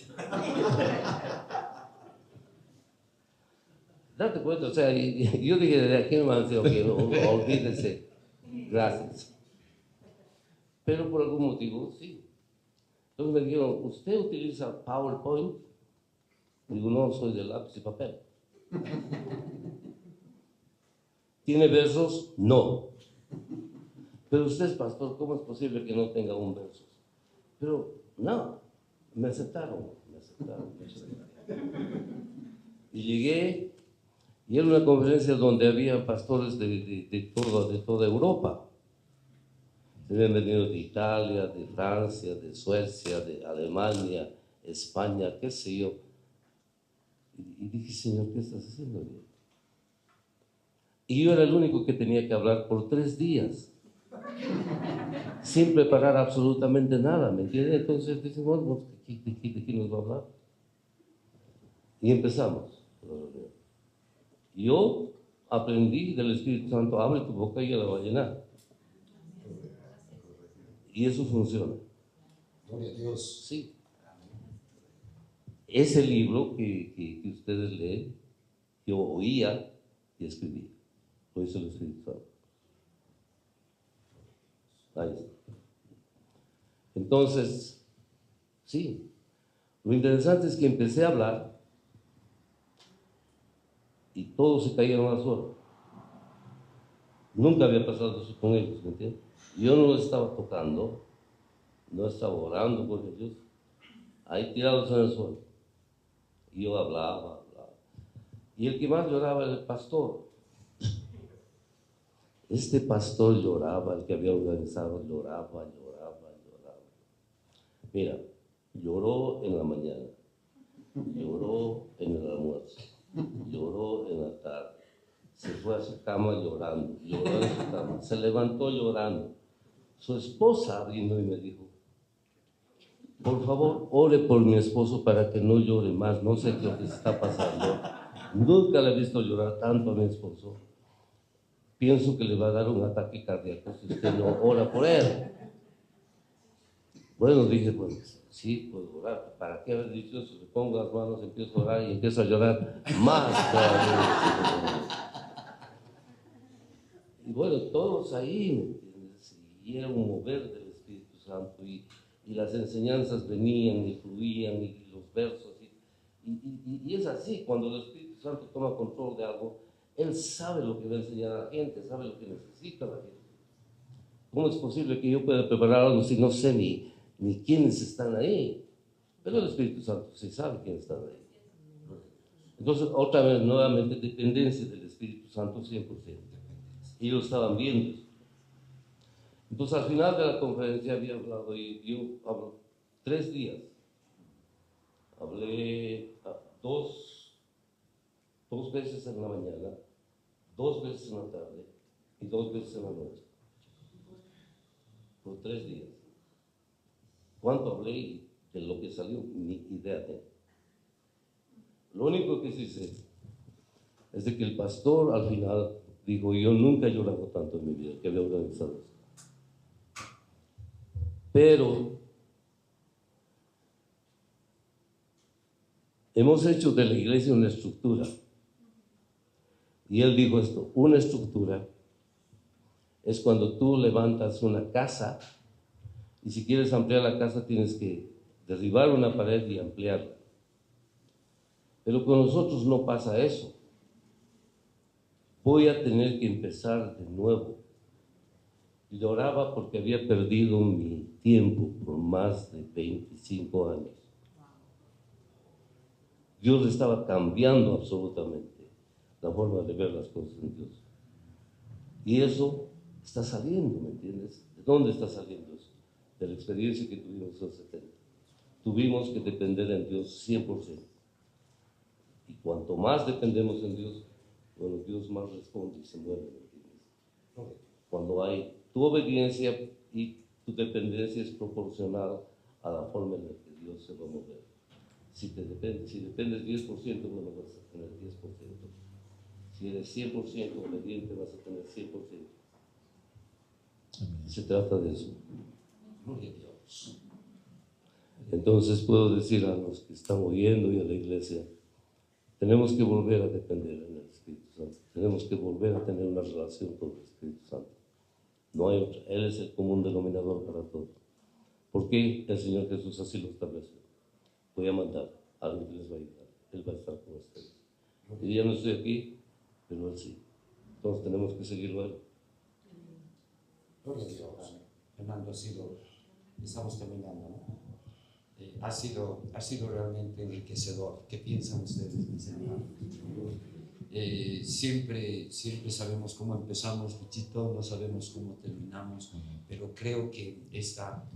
Date cuenta, o sea, yo dije, de aquí no me han dicho que olvídese. Gracias. Pero por algún motivo, sí. Entonces me dijeron, ¿usted utiliza PowerPoint? Digo, no, soy de lápiz y papel. ¿Tiene versos? No. Pero usted es pastor, ¿cómo es posible que no tenga un verso? Pero no, me aceptaron. Y llegué, y era una conferencia donde había pastores de toda Europa. Se habían venido de Italia, de Francia, de Suecia, de Alemania, España, qué sé yo. Y dije, Señor, ¿qué estás haciendo? Y yo era el único que tenía que hablar por 3 días, sin preparar absolutamente nada, ¿me entiendes? Entonces dicen, bueno, ¿de qué nos va a hablar? Y empezamos. Yo aprendí del Espíritu Santo, abre tu boca y ella la va a llenar. Y eso funciona. Gloria a Dios. Sí. Ese libro que ustedes leen, yo oía y escribía. Lo hizo el Espíritu Santo. Ahí está. Entonces, sí. Lo interesante es que empecé a hablar y todos se cayeron al suelo. Nunca había pasado eso con ellos, ¿me entiendes? Yo no los estaba tocando, no estaba orando por ellos, ahí tirados en el suelo. Y yo hablaba. Y el que más lloraba era el pastor. Este pastor lloraba, el que había organizado lloraba. Mira, lloró en la mañana, lloró en el almuerzo, lloró en la tarde, se fue a su cama llorando, lloró en su cama, se levantó llorando. Su esposa vino y me dijo, por favor, ore por mi esposo para que no llore más, no sé qué es lo que está pasando. Nunca le he visto llorar tanto a mi esposo. Pienso que le va a dar un ataque cardíaco si usted no ora por él. Bueno, dije, pues sí, puedo orar. ¿Para qué haber dicho eso? Le pongo las manos, empiezo a orar y empiezo a llorar más todavía. Y bueno, todos ahí, ¿me entiendes? Y era un mover del Espíritu Santo y las enseñanzas venían y fluían y los versos. Y es así, cuando el Espíritu Santo toma control de algo, Él sabe lo que va a enseñar a la gente, sabe lo que necesita la gente. ¿Cómo es posible que yo pueda preparar algo si no sé ni quiénes están ahí? Pero el Espíritu Santo sí sabe quiénes están ahí. Entonces, otra vez, nuevamente, dependencia del Espíritu Santo 100%. Y lo estaban viendo. Entonces, al final de la conferencia había hablado, y yo hablo 3 días. Hablé dos veces en la mañana, 2 veces en la tarde y 2 veces en la noche. Por 3 días. ¿Cuánto hablé y de lo que salió? Ni idea tengo. Lo único que sí sé es de que el pastor al final dijo, yo nunca he llorado tanto en mi vida que había organizado esto. Pero Hemos hecho de la iglesia una estructura. Y él dijo esto, una estructura es cuando tú levantas una casa y si quieres ampliar la casa tienes que derribar una pared y ampliarla. Pero con nosotros no pasa eso. Voy a tener que empezar de nuevo. Y lloraba porque había perdido mi tiempo por más de 25 años. Dios estaba cambiando absolutamente la forma de ver las cosas en Dios. Y eso está saliendo, ¿me entiendes? ¿De dónde está saliendo eso? De la experiencia que tuvimos en los 70. Tuvimos que depender en Dios 100%. Y cuanto más dependemos en Dios, bueno, Dios más responde y se mueve, ¿me entiendes? Cuando hay tu obediencia y tu dependencia es proporcional a la forma en la que Dios se va a mover. Si dependes 10%, bueno, vas a tener 10%. Si eres 100% obediente, vas a tener 100%. Se trata de eso. Gloria a Dios. Entonces puedo decir a los que están oyendo y a la iglesia, tenemos que volver a depender en el Espíritu Santo. Tenemos que volver a tener una relación con el Espíritu Santo. No hay otra. Él es el común denominador para todos. ¿Por qué el Señor Jesús así lo estableció? Voy a mandar a alguien que les va a ayudar. Él va a estar con ustedes. Y ya no estoy aquí, pero Él sí. Entonces tenemos que seguirlo a Él. Gloria a Dios. Fernando, estamos terminando, ¿no? Ha sido realmente enriquecedor. ¿Qué piensan ustedes, mis hermanos? Siempre sabemos cómo empezamos, Luchito, no sabemos cómo terminamos, pero creo que en esta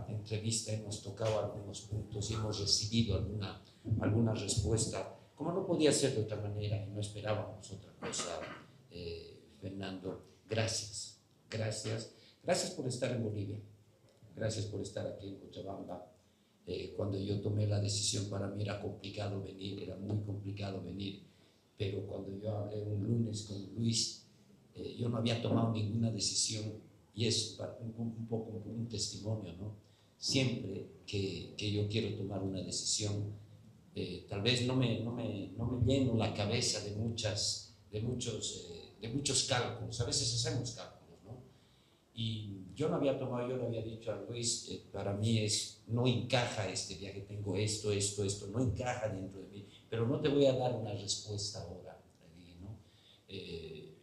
entrevista hemos tocado algunos puntos y hemos recibido alguna respuesta, como no podía ser de otra manera y no esperábamos otra cosa. Fernando, gracias por estar en Bolivia, gracias por estar aquí en Cochabamba. Cuando yo tomé la decisión, para mí era muy complicado venir, pero cuando yo hablé un lunes con Luis, yo no había tomado ninguna decisión, y es un poco un testimonio, ¿no? Siempre que yo quiero tomar una decisión, tal vez no me lleno la cabeza de muchos cálculos. A veces hacemos cálculos, ¿no? Y yo le había dicho a Luis, para mí no encaja este viaje, tengo esto, no encaja dentro de mí, pero no te voy a dar una respuesta ahora, le dije, ¿no?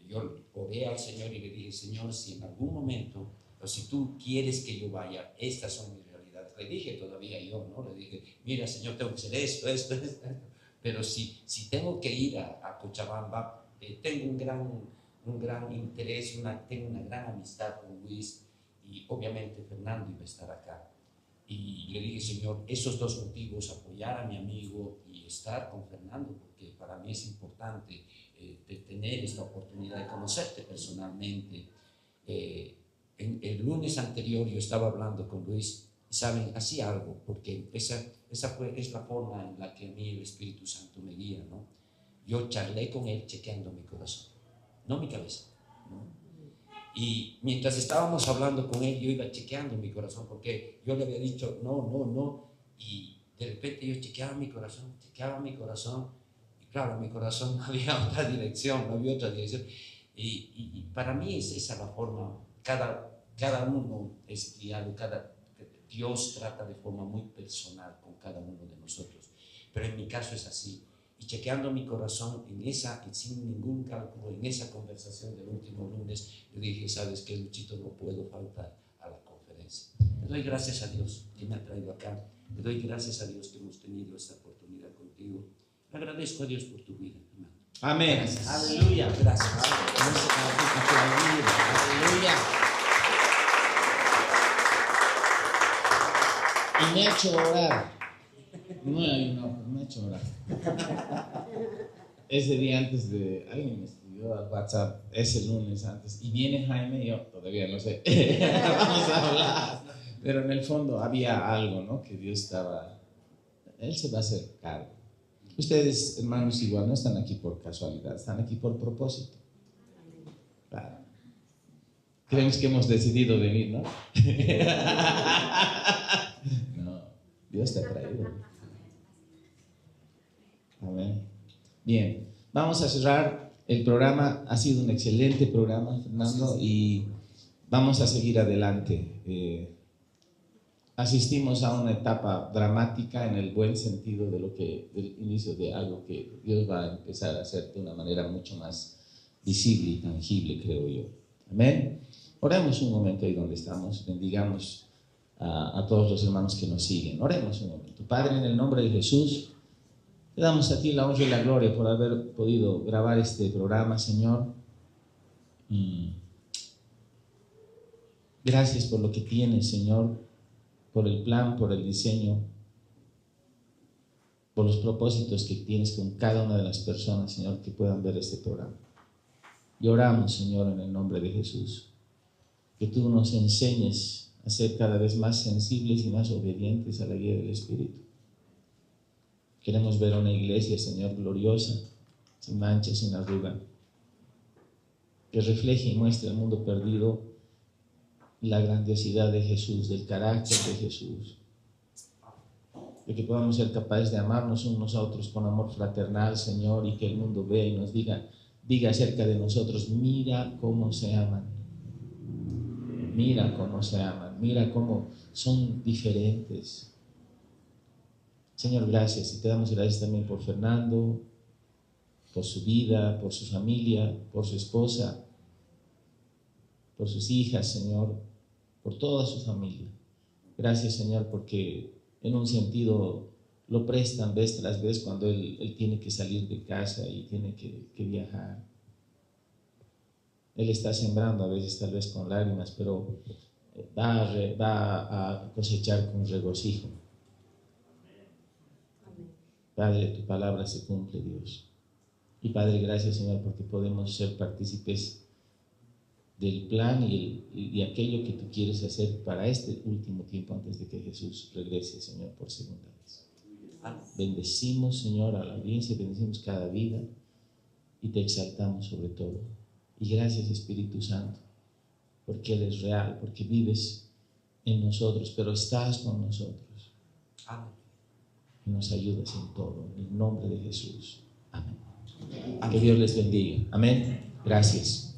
Yo oré al Señor y le dije, Señor, si en algún momento, o si tú quieres que yo vaya, estas son mis realidades. Le dije todavía yo, ¿no? Le dije, mira, Señor, tengo que hacer esto, pero si tengo que ir a Cochabamba, tengo un gran interés, tengo una gran amistad con Luis, y obviamente Fernando iba a estar acá. Y le dije, Señor, esos dos motivos, apoyar a mi amigo y estar con Fernando, porque para mí es importante de tener esta oportunidad de conocerte personalmente. El lunes anterior yo estaba hablando con Luis, saben, hacía algo, porque esa es la forma en la que a mí el Espíritu Santo me guía, ¿no? Yo charlé con él chequeando mi corazón, no mi cabeza, ¿no? Y mientras estábamos hablando con él, yo iba chequeando mi corazón, porque yo le había dicho no, y de repente yo chequeaba mi corazón, y claro, mi corazón no había otra dirección, y para mí es esa la forma. Cada uno es guiado, Dios trata de forma muy personal con cada uno de nosotros, pero en mi caso es así. Y chequeando mi corazón sin ningún cálculo, en esa conversación del último lunes, yo dije, ¿sabes qué, Luchito? No puedo faltar a la conferencia. Le doy gracias a Dios que me ha traído acá. Le doy gracias a Dios que hemos tenido esta oportunidad contigo. Le agradezco a Dios por tu vida, hermano. Amén. Gracias. Aleluya. Gracias. Aleluya. Y me ha hecho orar. No, me ha hecho orar. Ese día antes alguien me escribió al WhatsApp, ese lunes antes, y viene Jaime, y yo todavía no sé, vamos a hablar. Pero en el fondo había algo, ¿no? Que Dios Él se va a hacer cargo. Ustedes, hermanos, igual no están aquí por casualidad, están aquí por propósito. Claro. Creemos que hemos decidido venir, ¿no? No, Dios te ha traído. Amén. Bien, vamos a cerrar el programa. Ha sido un excelente programa, Fernando, y vamos a seguir adelante. Asistimos a una etapa dramática en el buen sentido de del inicio de algo que Dios va a empezar a hacer de una manera mucho más visible y tangible, creo yo. Amén. Oremos un momento ahí donde estamos, bendigamos a todos los hermanos que nos siguen. Oremos un momento. Padre, en el nombre de Jesús, te damos a ti la honra y la gloria por haber podido grabar este programa, Señor. Gracias por lo que tienes, Señor, por el plan, por el diseño, por los propósitos que tienes con cada una de las personas, Señor, que puedan ver este programa. Y oramos, Señor, en el nombre de Jesús, que tú nos enseñes a ser cada vez más sensibles y más obedientes a la guía del Espíritu. Queremos ver una iglesia, Señor, gloriosa, sin mancha, sin arruga, que refleje y muestre al mundo perdido la grandiosidad de Jesús, del carácter de Jesús, de que podamos ser capaces de amarnos unos a otros con amor fraternal, Señor, y que el mundo vea y nos diga acerca de nosotros: mira cómo se aman, mira cómo se aman, mira cómo son diferentes. Señor, gracias, y te damos gracias también por Fernando, por su vida, por su familia, por su esposa, por sus hijas, Señor, por toda su familia. Gracias, Señor, porque en un sentido lo prestan vez tras vez cuando él tiene que salir de casa y tiene que viajar. Él está sembrando a veces tal vez con lágrimas, pero va a cosechar con regocijo. Padre, tu palabra se cumple, Dios. Y Padre, gracias, Señor, porque podemos ser partícipes del plan y aquello que tú quieres hacer para este último tiempo antes de que Jesús regrese, Señor, por segunda vez. Bendecimos, Señor, a la audiencia, bendecimos cada vida y te exaltamos sobre todo. Y gracias, Espíritu Santo, porque Él es real, porque vives en nosotros, pero estás con nosotros. Y nos ayudas en todo, en el nombre de Jesús. Amén. Que Dios les bendiga. Amén. Gracias.